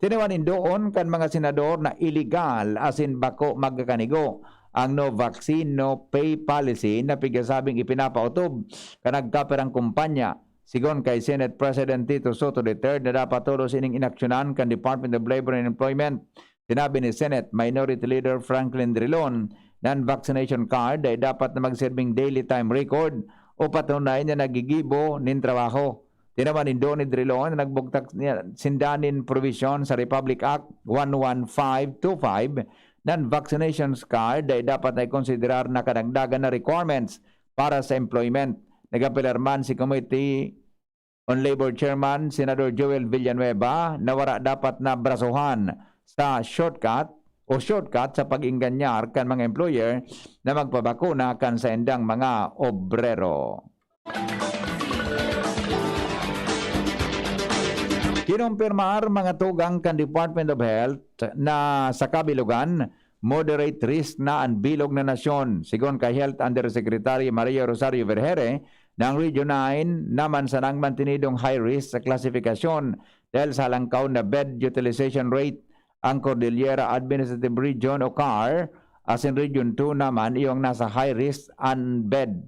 Tinawanin doon kan mga senador na illegal asin bako magkakanigo ang no vaccine, no pay policy na pigasabing ipinapautob kanag kaperang kumpanya. Sigon kay Senate President Tito Soto III na dapat todos ining inaksyonan kan Department of Labor and Employment. Sinabi ni Senate Minority Leader Franklin Drilon na ang vaccination card ay dapat na magsirbing daily time record o patunayan na nagigibo nin trabaho. Tinawanin doon ni Drilon na nagbugtak sindanin provision sa Republic Act 11525 ng vaccination card ay dapat na ikonsiderar na kadagdagan na requirements para sa employment. Nagapilarman si Committee on Labor Chairman Senador Joel Villanueva na wala dapat na brasuhan sa shortcut sa pag-inganyar kan mga employer na magpabakuna kan sa endang mga obrero. Kinumpirmar mga tugang kan Department of Health na sa kabilugan, moderate risk na ang bilog na nasyon. Sigon kay Health Undersecretary Maria Rosario Vergere, ng Region 9 naman sa nang mantinidong high risk sa klasifikasyon dahil sa langkaw na bed utilization rate. Ang Cordillera Administrative Region o CAR, as in Region 2 naman iyong nasa high risk and bed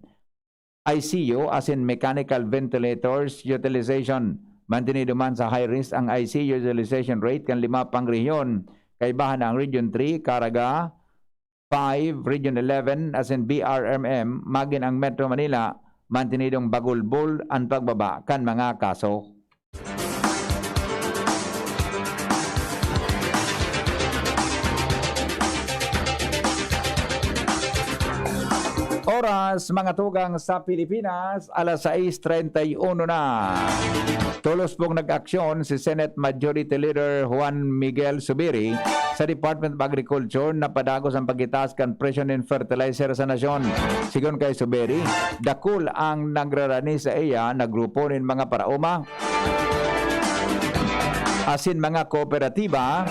ICU as in mechanical ventilators utilization. Mantinido man sa high risk ang ICU utilization rate kan 5 pang rehiyon. Kaibahan ang Region 3, Caraga, 5, Region 11 as in BRMM, magin ang Metro Manila, mantinidong bagulbol ang pagbaba kan mga kaso. Oras mga tugang sa Pilipinas, alas 6:31 na. Tulos pong nag-aksyon si Senate Majority Leader Juan Miguel Zubiri sa Department of Agriculture na padagos ang pagitaas kan presyo ng fertilizer sa nasyon. Sigon kay Zubiri, dakul ang nagrarani sa iya na grupo ng mga parauma asin mga kooperatiba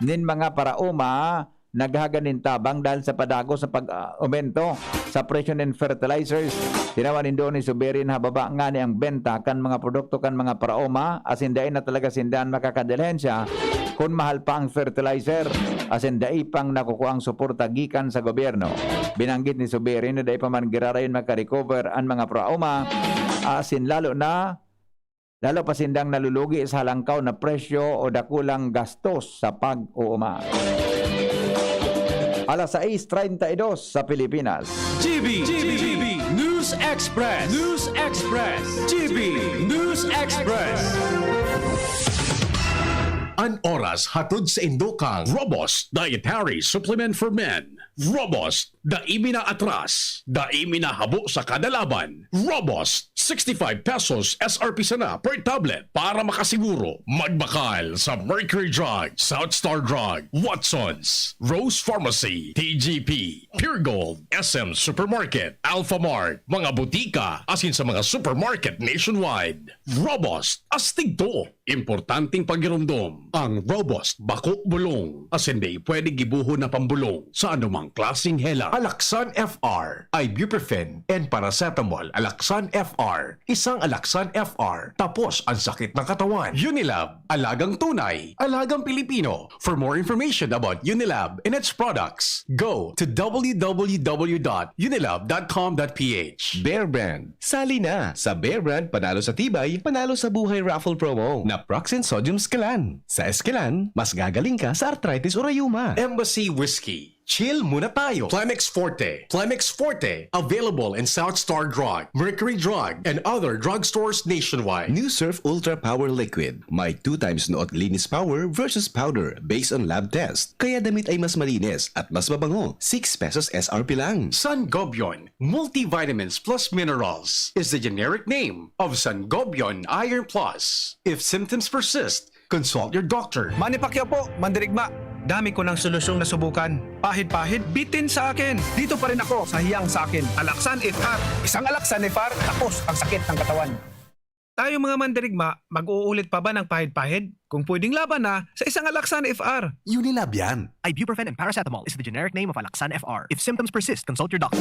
nin mga parauma naghaganin tabang dahil sa padagos sa pag-aumento sa presyo ng fertilizers. Tinawanin doon ni Zubiri na hababa nga ni ang benta kan mga produkto kan mga paraoma asin dahil na talaga sindahan makakadalhensya kung mahal pa ang fertilizer asin dahil pang nakukuha ang suporta gikan sa gobyerno. Binanggit ni Zubiri na dahil pa man girarayon makarecover ang mga paraoma asin lalo pa sindang nalulugi sa halangkaw na presyo o dakulang gastos sa pag-uuma. Alas 6:32 sa Pilipinas. GB News Express. GB News Express. An oras hatod sa Indokang Robust Dietary Supplement for Men. Robust, daimi na atras, daimi na habo sa kada laban. Robust, 65 pesos SRP sana per tablet para makasiguro. Magbakal sa Mercury Drug, South Star Drug, Watsons, Rose Pharmacy, TGP, Pure Gold, SM Supermarket, Alpha Mart, mga butika, asin sa mga supermarket nationwide. Robust, astig to. Importanteng pagirumdom. Ang Robust Bako Bulong. As hindi pwede gibuho na pambulong sa anumang klaseng hela. Alaxan FR, ibuprofen, and paracetamol. Alaxan FR, isang Alaxan FR, tapos ang sakit ng katawan. Unilab, alagang tunay, alagang Pilipino. For more information about Unilab and its products, go to www.unilab.com.ph. Bear Brand. Sali na! Sa Bear Brand, panalo sa tibay, panalo sa buhay raffle promo na Proxen Sodium Scalan. Sa Escalan, mas gagaling ka sa arthritis o rayuma. Embassy Whiskey. Chill muna tayo. Plemix Forte. Plemix Forte. Available in South Star Drug, Mercury Drug, and other drugstores nationwide. New Surf Ultra Power Liquid. May 2 times noot linis power versus powder based on lab test. Kaya damit ay mas malinis at mas mabango. 6 pesos SRP lang. Sangobion Multivitamins Plus Minerals is the generic name of Sangobion Iron Plus. If symptoms persist, consult your doctor. Manny Pacquiao po, Mandirigma. Dami ko ng solusyong nasubukan. Pahid-pahid, bitin sa akin. Dito pa rin ako sa hiyang sa akin. Alaxan FR. Isang Alaxan FR, tapos ang sakit ng katawan. Tayo mga Mandirigma, mag-uulit pa ba ng pahid-pahid? Kung pwedeng laban na sa isang Alaxan FR. Unilab yan. Ibuprofen and paracetamol is the generic name of Alaxan FR. If symptoms persist, consult your doctor.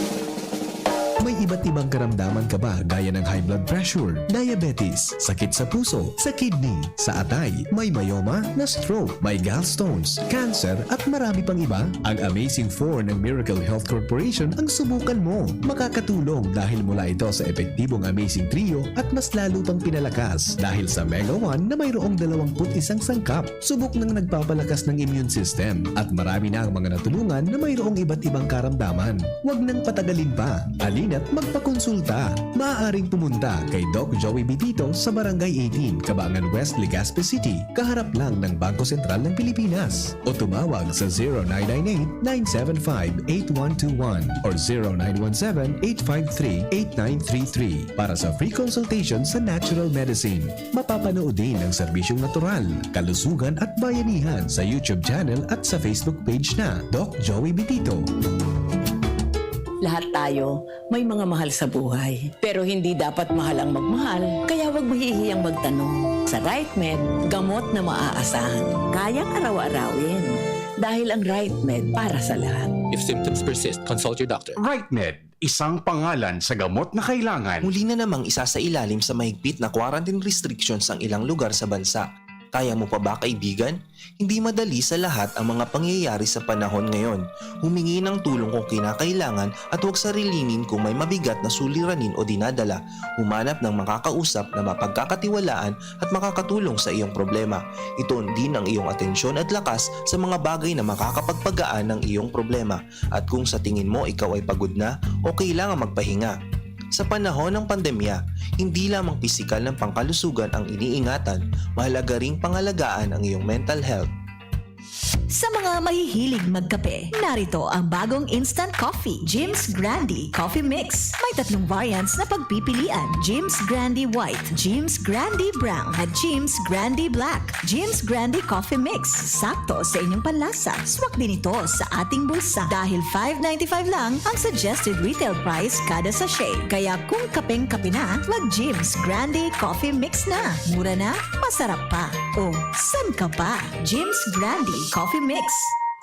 May iba't ibang karamdaman ka ba gaya ng high blood pressure, diabetes, sakit sa puso, sa kidney, sa atay, may myoma, na stroke, may gallstones, cancer at marami pang iba? Ang Amazing 4 ng Miracle Health Corporation ang subukan mo. Makakatulong dahil mula ito sa epektibong Amazing Trio at mas lalo pang pinalakas dahil sa Mega 1 na mayroong 21 sangkap. Subok ng nagpapalakas ng immune system at marami na ang mga natulungan na mayroong iba't ibang karamdaman. Huwag nang patagalin pa. At magpakonsulta. Maaaring pumunta kay Doc Joey Bitito sa Barangay 18, Cabangan West, Legazpi City, kaharap lang ng Bangko Sentral ng Pilipinas. O tumawag sa 0998-975-8121 or 0917-853-8933 para sa free consultation sa natural medicine. Mapapanood din ang serbisyong natural, kalusugan at bayanihan sa YouTube channel at sa Facebook page na Doc Joey Bitito. Lahat tayo may mga mahal sa buhay. Pero hindi dapat mahal ang magmahal, kaya huwag mahihiyang magtanong. Sa RightMed, gamot na maaasahan. Kayang araw-arawin. Dahil ang RightMed para sa lahat. If symptoms persist, consult your doctor. RightMed, isang pangalan sa gamot na kailangan. Muli na namang isa sa ilalim sa mahigpit na quarantine restrictions ang ilang lugar sa bansa. Kaya mo pa ba, kaibigan? Hindi madali sa lahat ang mga pangyayari sa panahon ngayon. Humingi ng tulong kung kinakailangan at huwag sarilinin kung may mabigat na suliranin o dinadala. Humanap ng makakausap na mapagkakatiwalaan at makakatulong sa iyong problema. Itoon din ang iyong atensyon at lakas sa mga bagay na makakapagpagaan ng iyong problema. At kung sa tingin mo ikaw ay pagod na o kailangan magpahinga. Sa panahon ng pandemya, hindi lamang pisikal ng pangkalusugan ang iniingatan, mahalaga ring pangalagaan ang iyong mental health. Sa mga mahihilig magkape, narito ang bagong instant coffee, Jim's Grandi Coffee Mix. May 3 variants na pagpipilian, Jim's Grandi White, Jim's Grandi Brown, at Jim's Grandi Black. Jim's Grandi Coffee Mix, sakto sa inyong panlasa. Swak din ito sa ating bulsa dahil $5.95 lang ang suggested retail price kada sachet. Kaya kung kapeng-kape na, mag-Jim's Grandi Coffee Mix na. Mura na, masarap pa. O, san ka pa? Jim's Grandi Coffee Mix.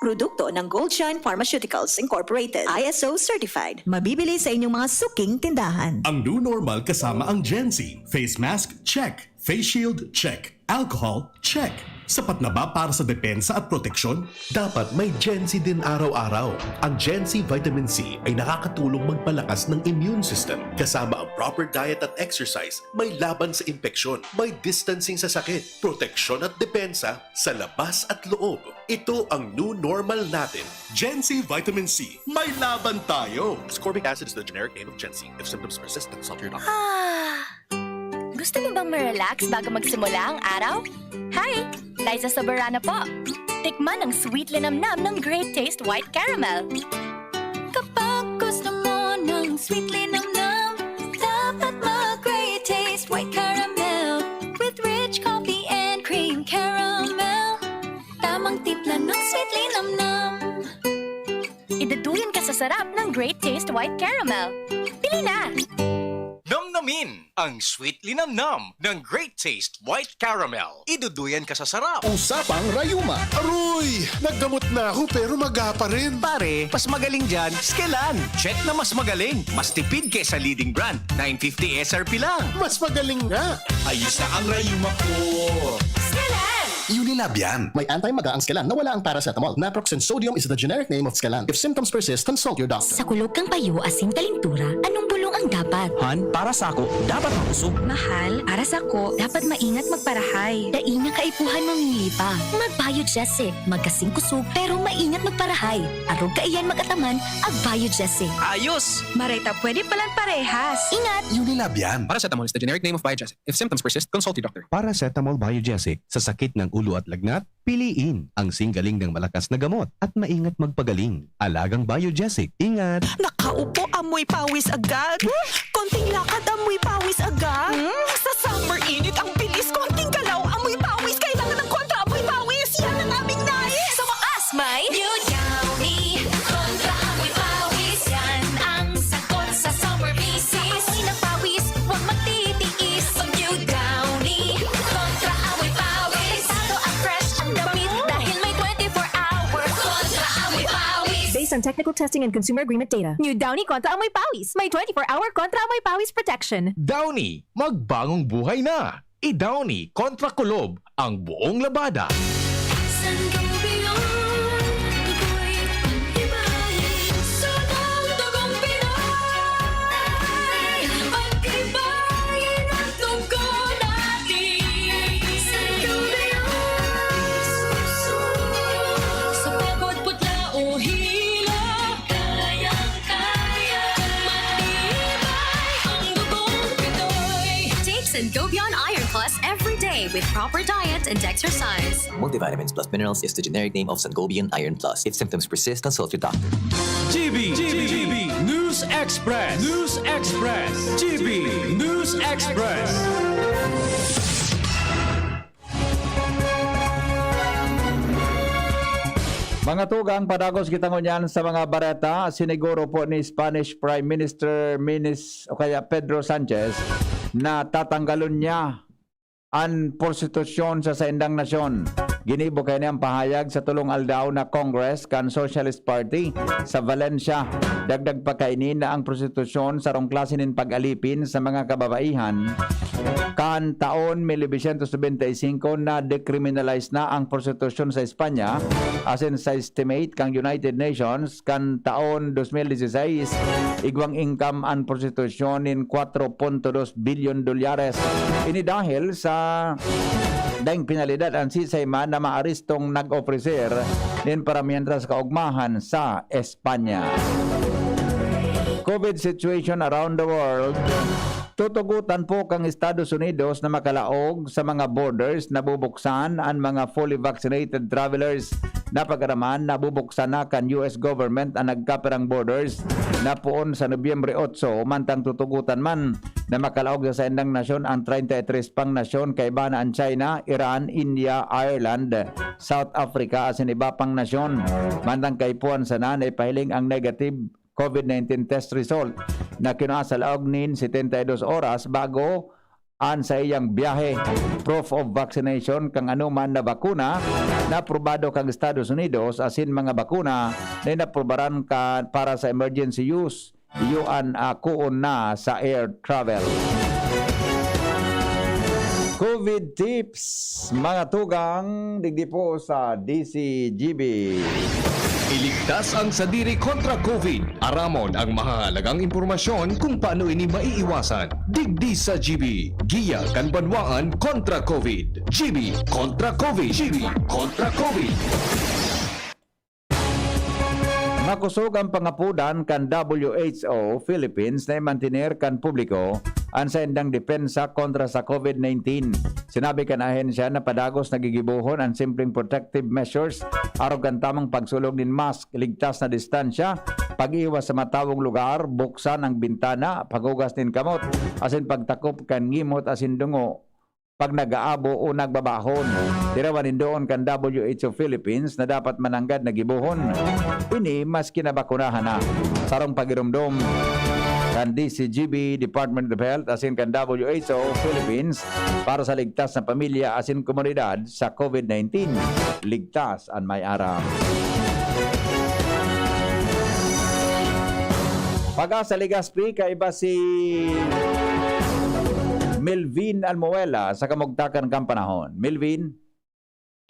Produkto ng Goldshine Pharmaceuticals Incorporated. ISO certified. Mabibili sa inyong mga suking tindahan. Ang new normal kasama ang Gen-Z. Face mask, check. Face shield, check. Alcohol, check. Sapat na ba para sa depensa at proteksyon? Dapat may Gen-Z din araw-araw. Ang Gen-Z Vitamin C ay nakakatulong magpalakas ng immune system. Kasama ang proper diet at exercise, may laban sa impeksyon, may distancing sa sakit, proteksyon at depensa sa labas at loob. Ito ang new normal natin. Gen-Z Vitamin C. May laban tayo! Ascorbic acid is the generic name of Gen-Z. If symptoms persist, consult your doctor. Gusto mo bang ma-relax bago magsimula ang araw? Hi! Liza Soberano po. Tikman ang sweet linamnam ng Great Taste White Caramel. sarap ng Great Taste White Caramel. Pili na! Namnamin ang sweet linamnam ng Great Taste White Caramel. Iduduyan ka sa sarap. Usapang Rayuma. Aroy! Naggamot na ako pero maga pa rin. Pare, mas magaling dyan, Skelan. Check na mas magaling. Mas tipid kesa leading brand. 950 SRP lang. Mas magaling nga. Ayos na ang rayuma ko. Skelan! Unilab yan. May anti-maga ang Skelan na wala ang paracetamol. Naproxen sodium is the generic name of Skelan. If symptoms persist, consult your doctor. Sa kulog kang payo, asing talintura, anong bulong ang dapat? Han, para sa ako, dapat makusog. Mahal, para sa ko, dapat maingat magparahay. Dainga kaipuhan mamilipa. Mag-Biogesic, magkasing kusog, pero maingat magparahay. Arog kaiyan mag-ataman, ag-Biogesic. Ayos! Marita, pwede palang parehas. Ingat! Unilab yan. Paracetamol is the generic name of Biogesic. If symptoms persist, consult your doctor. Paracetamol Biogesic. Sa sakit ng ulo at lagnat, piliin ang singgaling ng malakas na gamot at maingat magpagaling. Alagang Biogesic. Ingat! Nakaupo, amoy pawis agad. Konting lakad, amoy pawis agad. Sa summer init, ang bilis. Konting galaw, amoy pawis. Kailangan ng kontra, amoy pawis. Yan ang aming nais. Sa wakas, may New Downy kontra amoy pawis. Yan ang sagot sa summer bisis. Amoy ng pawis, huwag magtitiis. Pag New Downy kontra amoy pawis. Bago at fresh ang damit dahil may 24-hour kontra amoy pawis. Based on technical testing and consumer agreement data, New Downy Kontra Amoy Pawis. May 24-hour Kontra Amoy Pawis protection. Downy, magbagong buhay na. I-Downy kontra kulob ang buong labada. Sangobion Iron Plus every day with proper diet and exercise. Multivitamins plus minerals is the generic name of Sangobion Iron Plus. If symptoms persist, consult your doctor. GB News Express. News Express. GB News Express. Mga tugang padagos kita ngunyan sa mga bareta, siniguro po ni Spanish Prime Minister o kaya Pedro Sanchez na tatanggalon niya ang prostitusyon sa saindang nasyon. Ginibo kay niyang pahayag sa tulong aldaw na Congress kan Socialist Party sa Valencia. Dagdag pa kainin na ang prostitusyon sa rong klase nin pag-alipin sa mga kababaihan. Kan taon 1975 na decriminalize na ang prostitusyon sa Espanya, asin sa estimate kang United Nations kan taon 2016 igwang income ang prostitusyon in 4.2 billion dolyares. Ini dahil sa daing pinalidad ang sisayman na maaristong nag-ofrecer din para mientras kaugmahan sa Espanya. COVID situation around the world. Tutugutan po kang Estados Unidos na makalaog sa mga borders na bubuksan ang mga fully vaccinated travelers. Napagaraman na bubuksan na kan US government ang nagkaperang borders na puon sa Nobyembre 8 mantang tutugutan man na makalaog sa saindang nasyon ang 33 pang nasyon kaiba na ang China, Iran, India, Ireland, South Africa asin iba pang nasyon. Mantang kaipuan sa nanay pahiling ang negative COVID-19 test result na kinuha sa laog nin 72 oras bago an sa iyang biyahe. Proof of vaccination kang anuman na bakuna na aprobado kang Estados Unidos asin mga bakuna na inaprobaran ka para sa emergency use iyon kuon na sa air travel. COVID tips mga tugang digdi po sa DCGB. Iligtas ang sadiri kontra COVID. Aramon ang mahalagang impormasyon kung paano ini maiiwasan. Digdi sa GB. Giya kan banwaan kontra COVID. GB kontra COVID. GB kontra COVID. Makusog ang pangapudan kan WHO Philippines na imantinir kan publiko ang saindang depensa kontra sa COVID-19. Sinabi kan ahensya na padagos nagigibuhon ang simpleng protective measures arog kan tamang pagsulog nin mask, ligtas na distansya, pag-iwas sa matawong lugar, buksan ang bintana, paghugas nin kamot, asin pagtakop kan ngimot asin dungo, pag nag-aabo o nagbabahon. Tirawan doon kan WHO Philippines na dapat mananggad na gibuhon. Ini mas kinabakunahan na. Sarong pagirumdom kan DCGB, Department of Health, asin kan WHO Philippines para sa ligtas na pamilya asin komunidad sa COVID-19. Ligtas ang may araw. Pag-asa Ligaspi, kaiba si Melvin Almuela sa kamugtakan kang panahon. Melvin?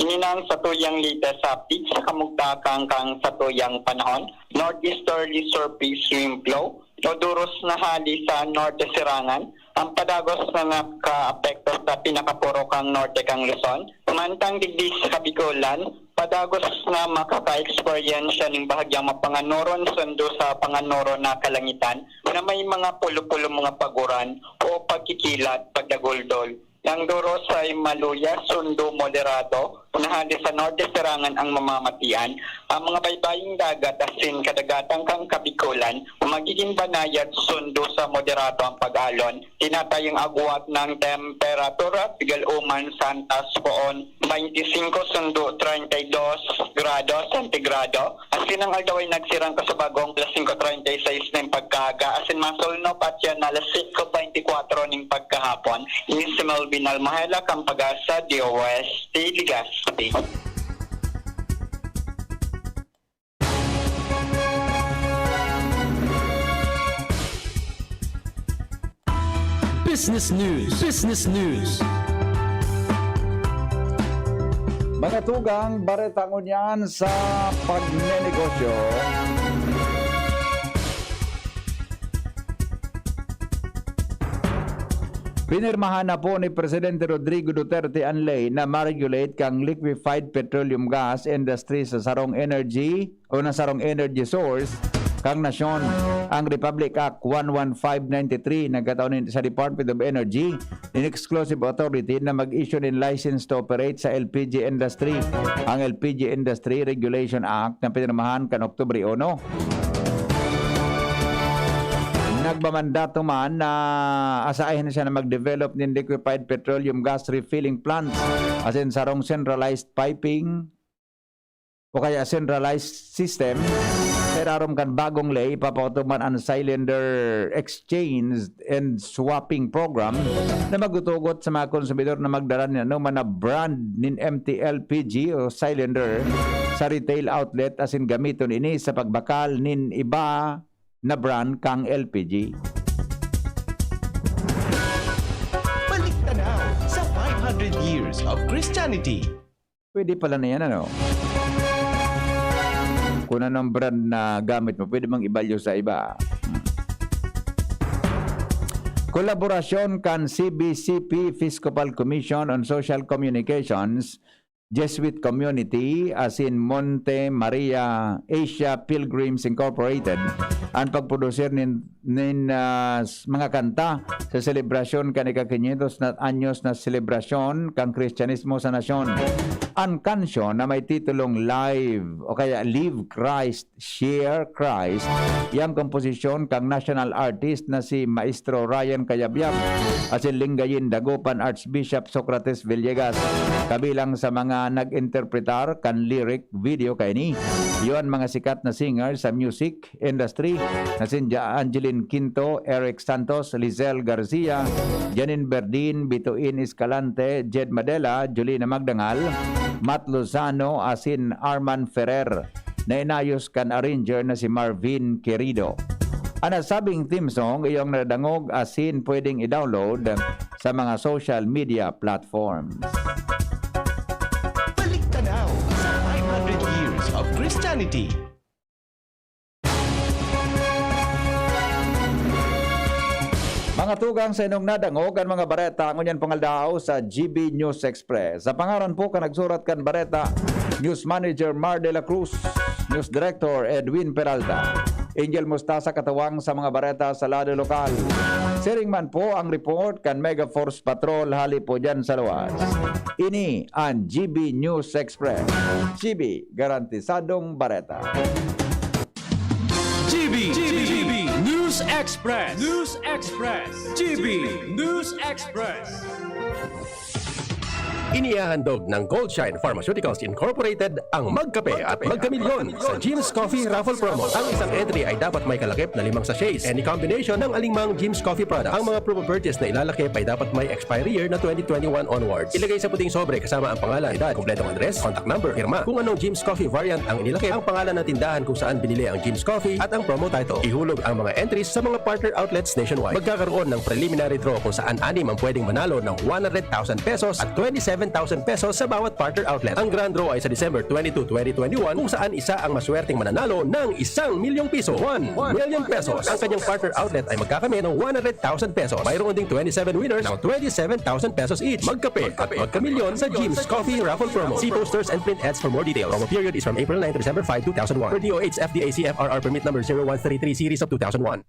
Ininang sa tuyang litas sa peak sa kamugtakan kang sa tuyang panahon. Northeasterly surface wind flow. Noduros na hali sa norte sirangan. Ang padagos na naka-apekto sa pinakapuro kang norte kang Luzon. Mantang digdi sa Kabikulan, padagos na makaka-experience ng bahagyang mapanganoron sundo sa panganoro na kalangitan na may mga pulo-pulo mga paguran o pagkikilat pagdagoldol. Ang duros ay maluya, sundo, moderado, nahali sa norte sirangan ang mamamatian. Ang mga baybaying dagat asin kadagatang kang Kabikulan, magiging banayad sundo sa moderado ang pag-alon. Tinatayong agwat ng temperatura, Pigaluman, Santas poon, 25 sundo 32 grado sentigrado. Asin ang aldaw ay nagsirang kasabagong plus 5.36 ng pagkaga. Asin masulnop at yan alas 5.24 ng pagkahapon. Ini si Melvin Almahela, kang Pag-asa, DOST, Ligaspi. Business News. Business News. Mga tugang, baretangon yan sa pagnenegosyo. Pinirmahan na po ni Presidente Rodrigo Duterte ang ley na ma-regulate kang liquefied petroleum gas industry sa sarong energy o na sarong energy source kang nasyon. Ang Republic Act 11593 nagkataon sa Department of Energy in exclusive authority na mag-issue ng license to operate sa LPG industry. Ang LPG Industry Regulation Act na pinirmahan kan Oktubre 1. Nagbamandato man na asahin siya na mag-develop ng liquefied petroleum gas refilling plants as in sarong centralized piping o kaya centralized system. Perarom kan bagong lay, ipapautuman ang cylinder exchange and swapping program na magutugot sa mga konsumidor na magdala niya no man na brand nin MTLPG o cylinder sa retail outlet as in gamiton ini sa pagbakal nin iba na brand kang LPG. Balik tanaw sa 500 years of Christianity. Pwede pala na yan, ano? Kung anong brand na gamit mo, pwede mang ibalyo sa iba. Kolaborasyon kan CBCP Episcopal Commission on Social Communications, Jesuit Community as in Monte Maria Asia Pilgrims Incorporated ang pagproducer nin mga kanta sa selebrasyon kan ika-500 na anyos na selebrasyon kang Kristyanismo sa nasyon. Ang kansyon na may titulong Live o kaya Live Christ, Share Christ, yang komposisyon kang national artist na si Maestro Ryan Cayabyab as in Lingayin Dagupan Archbishop Socrates Villegas, kabilang sa mga nag-interpretar kan lyric video kay ni. Yun mga sikat na singer sa music industry na si Angeline Quinto, Eric Santos, Lizelle Garcia, Janine Berdin, Bituin Escalante, Jed Madela, Julina Magdangal, Matt Lozano, asin Arman Ferrer, na inayos kan arranger na si Marvin Querido. Ang nasabing theme song iyong nadangog asin pwedeng i-download sa mga social media platforms. Balik tanaw sa 500 years of Christianity. Mga tugang sa inong nadangog ang mga bareta ngunyan pangaldao sa GB News Express. Sa pangaran po ka nagsurat kan bareta, News Manager Mar de la Cruz, News Director Edwin Peralta, Angel Mustasa katawang sa mga bareta sa lado lokal. Siring man po ang report kan Mega Force Patrol hali po dyan sa luwas. Ini ang GB News Express. GB, garantisadong bareta. GB News Express. News Express. GB News Express. Inihahandog ng Goldshine Pharmaceuticals Incorporated ang Magkape at Magkamilyon sa Jim's Coffee Raffle Promo. Ang isang entry ay dapat may kalakip na 5 sachets. Any combination ng alingmang Jim's Coffee product. Ang mga promo purchase na ilalakip ay dapat may expiry year na 2021 onwards. Ilagay sa puting sobre kasama ang pangalan, edad, kompletong address, contact number, firma. Kung anong Jim's Coffee variant ang inilakip, ang pangalan ng tindahan kung saan binili ang Jim's Coffee at ang promo title. Ihulog ang mga entries sa mga partner outlets nationwide. Magkakaroon ng preliminary draw kung saan 6 ang pwedeng manalo ng 100,000 pesos at 27,000 pesos sa bawat partner outlet. Ang grand draw ay sa December 22, 2021 kung saan isa ang maswerteng mananalo ng 1 milyong piso. 1 million pesos. Ang kanyang partner outlet ay magkakamit ng 100,000 pesos. Mayroon ding 27 winners ng 27,000 pesos each. Magkape at magkamilyon sa Jim's Coffee Raffle Promo. See posters and print ads for more details. Promo period is from April 9 to December 5, 2001. Per DOH FDA CFRR permit number 0133 series of 2001.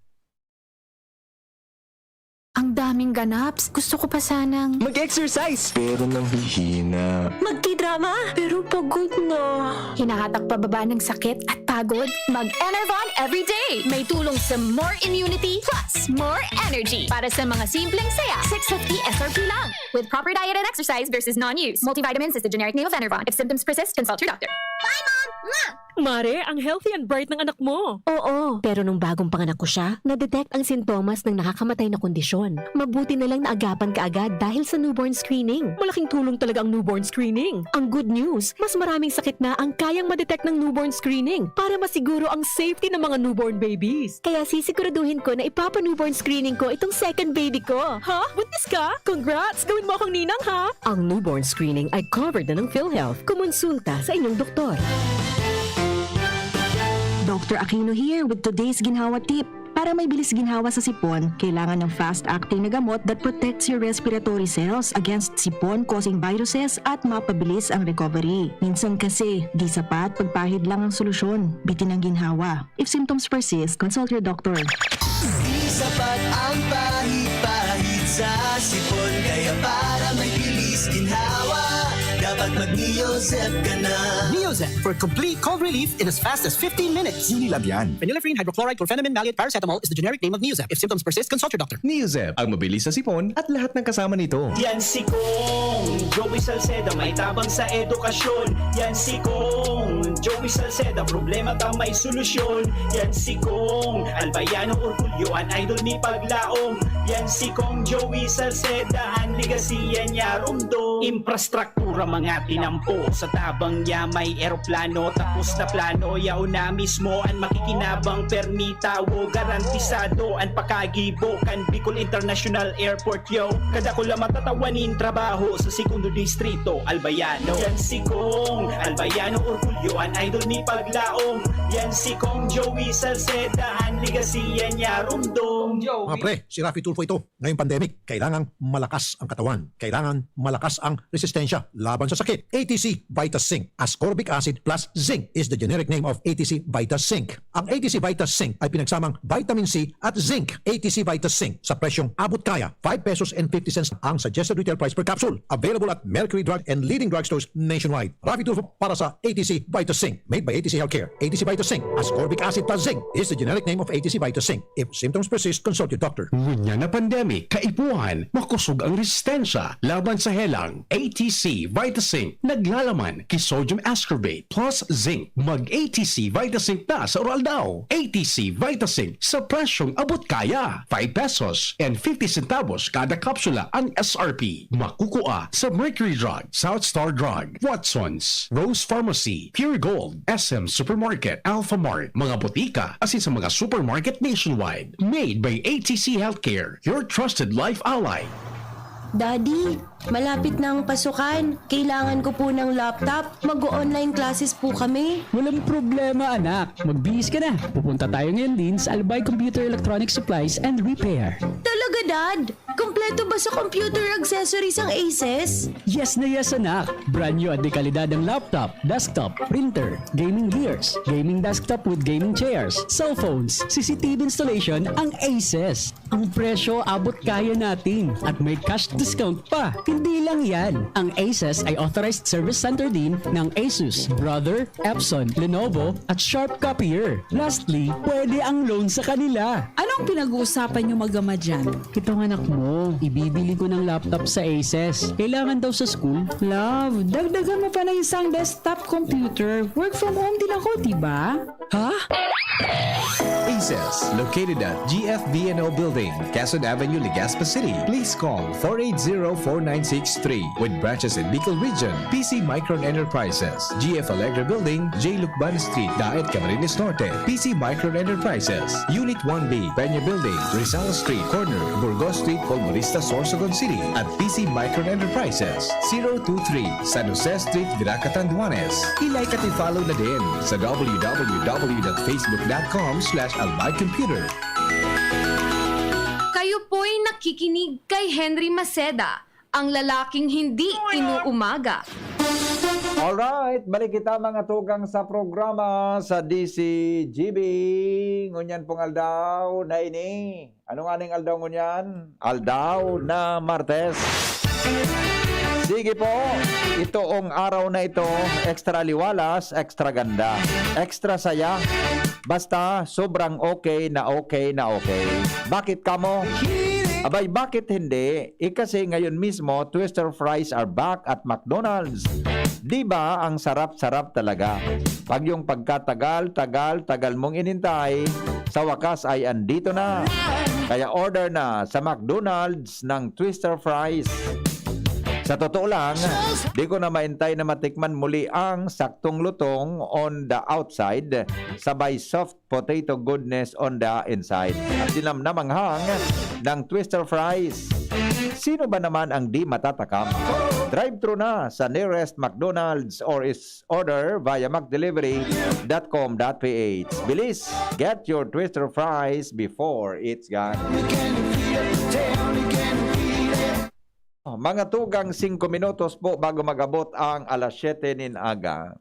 Ang daming ganaps. Gusto ko pa sanang Mag-exercise! Pero nang hihina. Magki-drama, pero pagod na. hinahatak pababa ng sakit at pagod. Mag-Enervon everyday. May tulong sa more immunity plus more energy. Para sa mga simpleng saya, 650 SRP lang. With proper diet and exercise versus non-use. Multivitamins is the generic name of Enervon. If symptoms persist, consult your doctor. Bye, Mom! Mwah! Mare, ang healthy and bright ng anak mo. Oo, pero nung bagong panganak ko siya, na-detect ang sintomas ng nakakamatay na kondisyon. Mabuti na lang naagapan kaagad dahil sa newborn screening. Malaking tulong talaga ang newborn screening. Ang good news, mas maraming sakit na ang kayang ma-detect ng newborn screening para masiguro ang safety ng mga newborn babies. Kaya sisiguraduhin ko na ipapa-newborn screening ko itong second baby ko. Ha? Buntis ka? Congrats! Gawin mo akong ninang, ha? Ang newborn screening ay covered na ng PhilHealth. Kumonsulta sa inyong doktor. Dr. Aquino here with today's ginhawa tip. Para may bilis ginhawa sa sipon, kailangan ng fast-acting na gamot that protects your respiratory cells against sipon-causing viruses at mapabilis ang recovery. Minsan kasi, di sapat pagpahid lang ang solusyon. Bitin ang ginhawa. If symptoms persist, consult your doctor. Di sapat ang pahid-pahid sa sipon, kaya para may bilis ginhawa, dapat mag-Neozep ka na. Neozep for complete cold relief in as fast as 15 minutes. Unilab yan. Phenylephrine, hydrochloride, chlorpheniramine, maleate, paracetamol is the generic name of Neozep. If symptoms persist, consult your doctor. Neozep, ang mabilis sa sipon at lahat ng kasama nito. Yan si Kong Joey Salceda, may tabang sa edukasyon. Yan si Kong Joey Salceda, problema bang may solusyon. Yan si Kong Albayano Orgulyo, an idol ni Paglaom. Yan si Kong Joey Salceda, ang ligasiya niya rumdo. Infrastruktura mga tinampo, sa tabang niya may eroplano. Tapos na plano, yaw na mismo ang makikinabang permita. Wo garantisado ang pakagibo kan Bicol International Airport yo. Kada ko lang matatawanin trabaho sa segundo distrito Albayano. Yan si Kong Albayano Orgulyo, an idol ni Paglaom. Yan si Kong Joey Salceda, ang ligasiya niya rumdong. Mga pre, si Rafi Tulfo ito. Ngayong pandemic, kailangang malakas ang katawan. Kailangan malakas ang resistensya laban sa sakit. ATC Vitas Zinc. Ascorbic acid plus zinc is the generic name of ATC Vitas Zinc. Ang ATC Vitas Zinc ay pinagsamang vitamin C at zinc. ATC Vitas Zinc sa presyong abot kaya, 5 pesos and 50 cents ang suggested retail price per capsule. Available at Mercury Drug and leading drugstores nationwide. Rafi Tulfo para sa ATC Vitas Zinc. Made by ATC Healthcare. ATC Vitas Zinc. Ascorbic acid plus zinc is the generic name of ATC Vitas Zinc. If symptoms persist, consult your doctor. Ngunya na pandemic, kaipuhan, makusog ang resistensya laban sa helang. ATC Vitazinc, naglalaman kay sodium ascorbate plus zinc. Mag-ATC Vitazinc na sa oral daw. ATC Vitazinc sa presyong abot kaya. 5 pesos and 50 centavos kada kapsula ang SRP. Makukuha sa Mercury Drug, South Star Drug, Watson's, Rose Pharmacy, Pure Gold, SM Supermarket, Alpha Mart, mga botika, asin sa mga supermarket nationwide. Made by ATC Healthcare, your trusted life ally. Daddy, malapit na ang pasukan. Kailangan ko po ng laptop. Mag-online classes po kami. Walang problema, anak. Magbihis ka na. Pupunta tayo ngayon din sa Albay Computer Electronic Supplies and Repair. Talaga, Dad? Kompleto ba sa computer accessories ang Aces? Yes na yes, anak. Brand new at dekalidad ang laptop, desktop, printer, gaming gears, gaming desktop with gaming chairs, cellphones, CCTV installation ang Aces. Ang presyo abot kaya natin at may cash discount pa. Hindi lang yan. Ang Aces ay authorized service center din ng Asus, Brother, Epson, Lenovo at Sharp Copier. Lastly, pwede ang loan sa kanila. Anong pinag-uusapan nyo mag-ama dyan? Itong anak mo, Oo, ibibili ko ng laptop sa Aces. Kailangan daw sa school. Love, dagdagan mo pa ng isang desktop computer. Work from home din ako, diba? Ha? ACES, located at GFBNO Building, Quezon Avenue, Legazpi City. Please call 480-4963 with branches in Bicol Region, PC Micron Enterprises, GF Allegra Building, J. Lucban Street, Daet Camarines Norte, PC Micron Enterprises, Unit 1B, Peña Building, Rizal Street, Corner, Burgos Street, Polmorista, Sorsogon City, at PC Micron Enterprises, 023 San Jose Street, Viracatan, Duanes. I-like at i-follow na din sa www.facebook.com/albaycomputer. Kayo po'y nakikinig kay Henry Maceda, ang lalaking hindi inuumaga. Alright, balik kita mga tugang sa programa sa DCGB. Ngunyan pong aldaw na ini. Ano nga ning aldaw ngunyan? Aldaw na Martes. Sige po, itoong araw na ito, extra liwalas, extra ganda, extra saya, basta sobrang okay na okay na okay. Bakit kamo? Abay, bakit hindi? Kasi ngayon mismo, Twister Fries are back at McDonald's. Diba ang sarap-sarap talaga? Pag yung tagal mong inintay, sa wakas ay andito na. Kaya order na sa McDonald's ng Twister Fries. Sa totoo lang, di ko na maintay na matikman muli ang saktong lutong on the outside, sabay soft potato goodness on the inside. At dinamnamanghang ng Twister Fries. Sino ba naman ang di matatakam? Drive-thru na sa nearest McDonald's or is order via mcdelivery.com.ph. Bilis, get your Twister Fries before it's gone. Mga tugang 5 minutos po bago magabot ang alas 7 nin aga.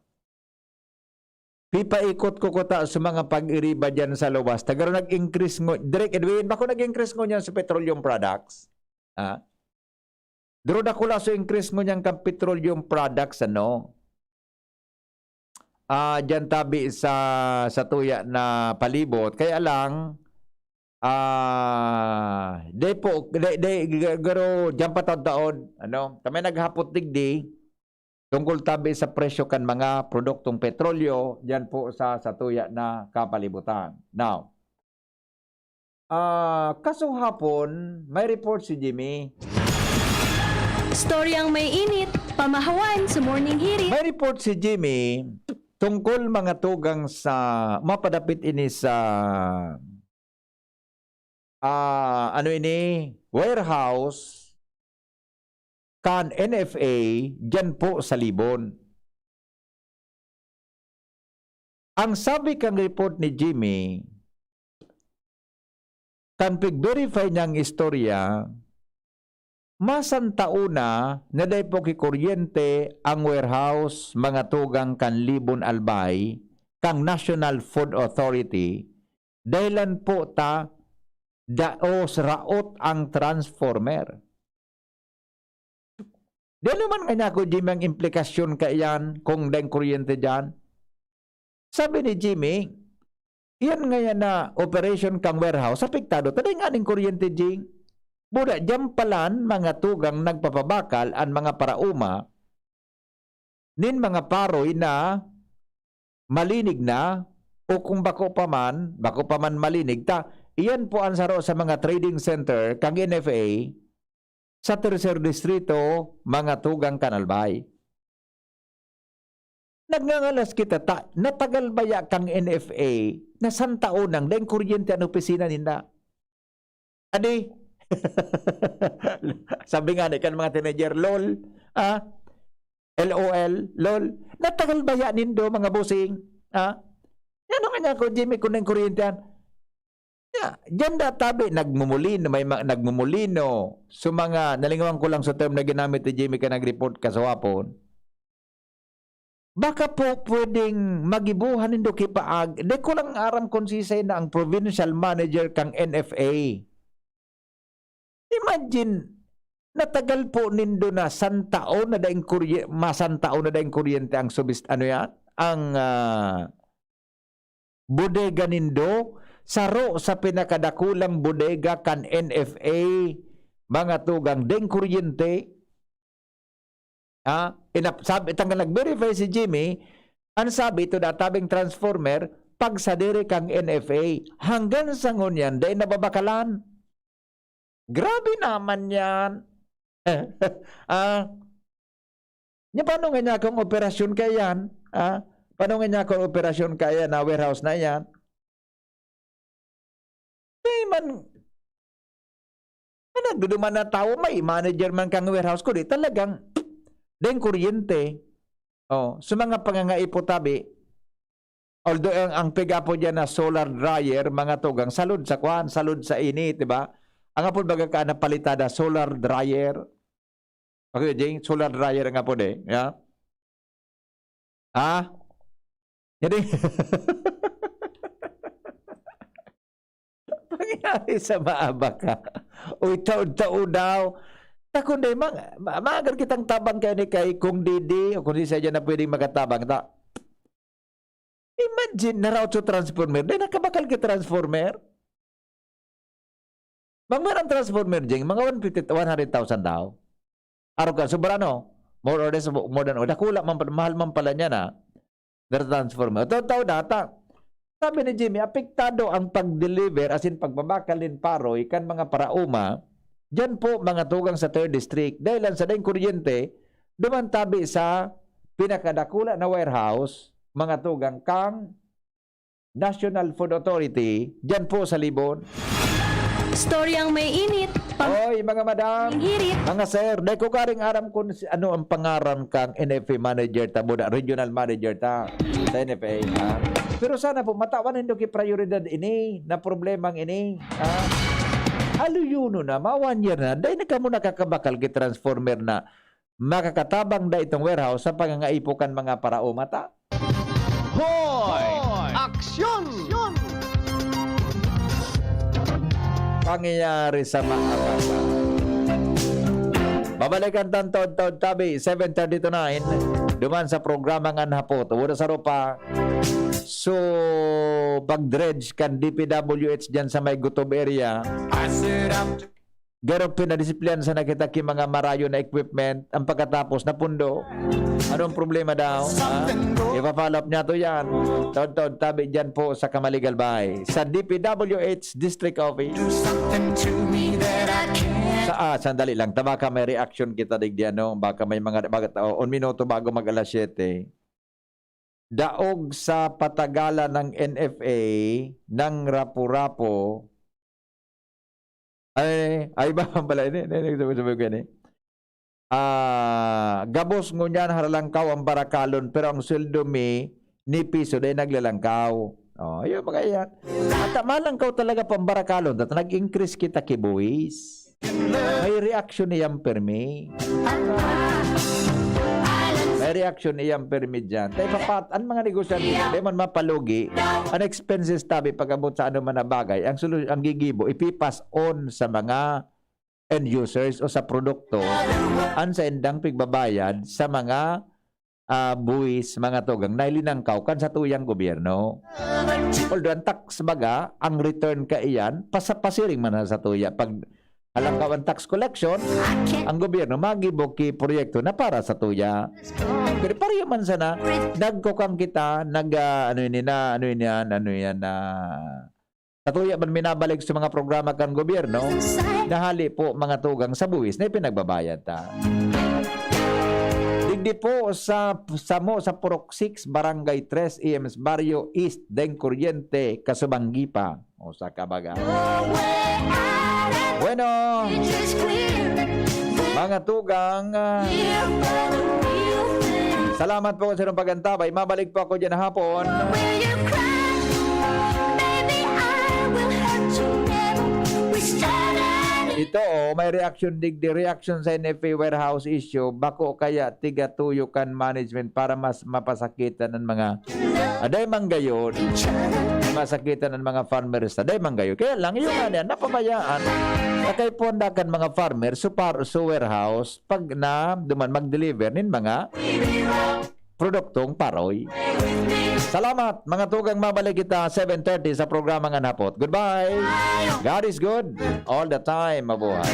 Pipaikot ko ta sa mga pag-iriba dyan sa luwas. Tagaro nag-increase mo. Direk Edwin, bako nag-increase mo niyan sa petroleum products? Ha? Duro na kula sa increase mo niyan kang petroleum products, ano? Dyan tabi sa tuya na palibot. Kaya lang, garo dyan pa taon, ano, kami naghapot digdi tungkol tabi sa presyo kan mga produktong petrolyo dyan po sa tuya na kapalibutan. Now, kaso hapon, may report si Jimmy. Storyang may init, pamahawan sa morning hirit. May report si Jimmy tungkol mga tugang sa mapadapit ini sa warehouse kan NFA dyan po sa Libon. Ang sabi kang report ni Jimmy, kan pig-verify niyang istorya, masantauna na day po kikuryente ang warehouse mga tugang kan Libon Albay, kang National Food Authority, dahilan po ta daos raot ang transformer. Di naman kanya ko, Jimmy, ang implikasyon kaiyan kung dahil kuryente dyan. Sabi ni Jimmy, yan ngayon na operation kang warehouse, apektado. Taday nga ning kuryente, Jing. Buda, dyan palan mga tugang nagpapabakal ang mga parauma nin mga paroy na malinig na o kung bako pa man malinig ta. Iyan po ang saro sa mga trading center kang NFA sa Tercer Distrito, mga tugang Kanalbay. Nagngangalas kita natagal baya kang NFA na santaon nang dahil kuryente ang opisina ninda. Adi? Sabi nga kan mga teenager, LOL, LOL, LOL. Natagal baya nindo mga busing? Ano kanya ko, Jimmy, kung nang kuryente yan? Diyan tabi nagmumulino, may nagmumulino so mga nalingawan ko lang sa term na ginamit ni Jimmy ka nag-report kasawapon. Baka po pwedeng magibuhan nindo kipaag. Di ko lang aram konsisay na ang provincial manager kang NFA. Imagine, natagal po nindo na santaon na daing masantaon na daing kuryente ang ang bodega nindo. Saro sa pinakadakulang bodega kan NFA, mga tugang deng kuryente. Sabi, tanggal nag-verify si Jimmy, ang sabi ito databing transformer, pag sa dire kang NFA, hanggang sa ngunyan, dahil nababakalan. Grabe naman yan. Paano nga niya kung operasyon ka yan? Paano nga niya kung operasyon ka yan na warehouse na yan? Di man, nagduduman na tao, may manager man kang warehouse ko, di talagang, deng kuryente. So mga pangangaipo tabi, although ang pigapo dyan na solar dryer, mga tugang, salud sa kwan, salud sa init, di ba? Ang apod baga ka na palitada, solar dryer. Okay, Jing, solar dryer ang apod eh. Yeah? Jadi, pangyari sa maaba ka. Uy, taon-taon daw. Kundi, maagar kitang tabang kayo ni kay kung didi o kung di sa dyan na pwedeng magatabang. Imagine na raw sa transformer. Dahil nakabakal ka transformer. Magmarang transformer, Jing, mga 100,000 daw. Araw ka, sobrano? More or less, more than, dakula, mahal man pala niya na. The transformer. Taon-taon data. Sabi ni Jimmy, apektado ang pag-deliver, as in pagbabakalin paroy, kan mga parauma. Diyan po mga tugang sa 3rd District. Dahil lang sa dahil kuryente, dumantabi sa pinakadakula na warehouse, mga tugang kang National Food Authority, diyan po sa Libon. Storyang may init. Oy, mga madam, hirit. mga sir, dahil ko karing aram kung ano ang pangaran kang NFA manager ta, regional manager ta sa NFA. Pero sana po, matawan hindi ki prioridad ini, na problemang ini. Aluyuno na, 1 year na, dahil na ka mo nakakabakal ki transformer na makakatabang da itong warehouse sa pangangaipukan mga paraumata. Hoy! Aksyon! Pangyayari sa mga babalikan tantod tabi 7:30 to 9 duman sa programa nga hapot wala sa ropa. So pag-dredge kan DPWH dyan sa may gutob area, garo pinadisiplinan sa nakita ki mga marayo na equipment ang pagkatapos na pundo. Anong problema daw? Ipa-follow up niya to yan. Taon-taon tabi dyan po sa Kamaligalbay. Sa DPWH District Office. Sandali lang. Baka may reaction kita digdiyan, no? Baka may mga, 1 minuto bago mag alas 7. Daog sa patagalan ng NFA ng Rapu-Rapu. Ay ba pala ini? Sabi ko ini. Gabos ngunyan haralangkaw ang barakalon pero ang sweldo ni piso day naglalangkaw. Ayun mga yan. At malangkaw talaga pang barakalon. At nag-increase kita kibuis. May reaction niyang permi. May reaction iyang permit dyan. Tayo papat, ang mga negosyante, di man mapalugi, ang expenses tabi pag-abot sa ano man na bagay, ang gigibo, ipipas on sa mga end users o sa produkto, ang sa endang pigbabayad sa mga buwis, mga tugang, nailinangkaw kan sa tuyang gobyerno. Although ang tax baga, ang return ka iyan, pasapasiring man sa tuya. Pag alam ka ang tax collection, ang gobyerno magibok ki proyekto na para sa tuya. Pero pariyo man sana, nagkukang kita, sa tuya man minabalik sa mga programa kan gobyerno, nahali po mga tugang sa buwis na ipinagbabayad ta. Digdi po sa Purok 6, Barangay 3, EMS Barrio East, Deng Kuryente, Kasubanggipa, o sa Kabaga. Bueno, mga tugang, salamat po sa inyong pagantabay. Mabalik po ako dyan hapon. Ito, may reaction sa NFA warehouse issue. Bako kaya tigatuyukan management para mas mapasakitan ng mga aday manggayon. Masakitan ng mga farmers aday manggayon. Kaya lang yung napabayaan. Nakay pondakan mga farmers sa warehouse pag na duman mag-deliver nin mga produktong Paroy. Salamat mga tugang, mabalik kita 7:30 sa programa nga napot. Goodbye. God is good all the time. Mabuhay.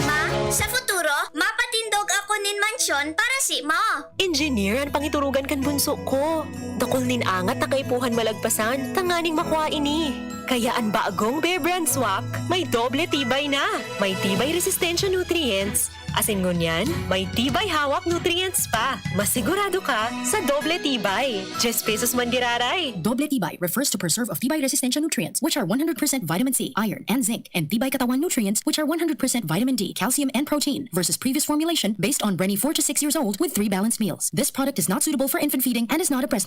Ma, sa futuro, mapatindog ako nin mansyon para si mo. Engineer, ang pangiturugan kan bunso ko. Dakol nin angat na kaipuhan malagpasan, tanganing makuha ini. Kaya ang bagong Bear Brand Swak, may doble tibay na. May tibay resistensya nutrients. Asin ngunyan, may tibay hawak nutrients pa. Masigurado ka sa doble tibay. 10 pesos man diraray. Doble tibay refers to preserve of tibay resistensya nutrients, which are 100% vitamin C, iron, and zinc, and tibay katawan nutrients, which are 100% vitamin D, calcium, and protein, versus previous formulation based on Brenny 4 to 6 years old with 3 balanced meals. This product is not suitable for infant feeding and is not a breast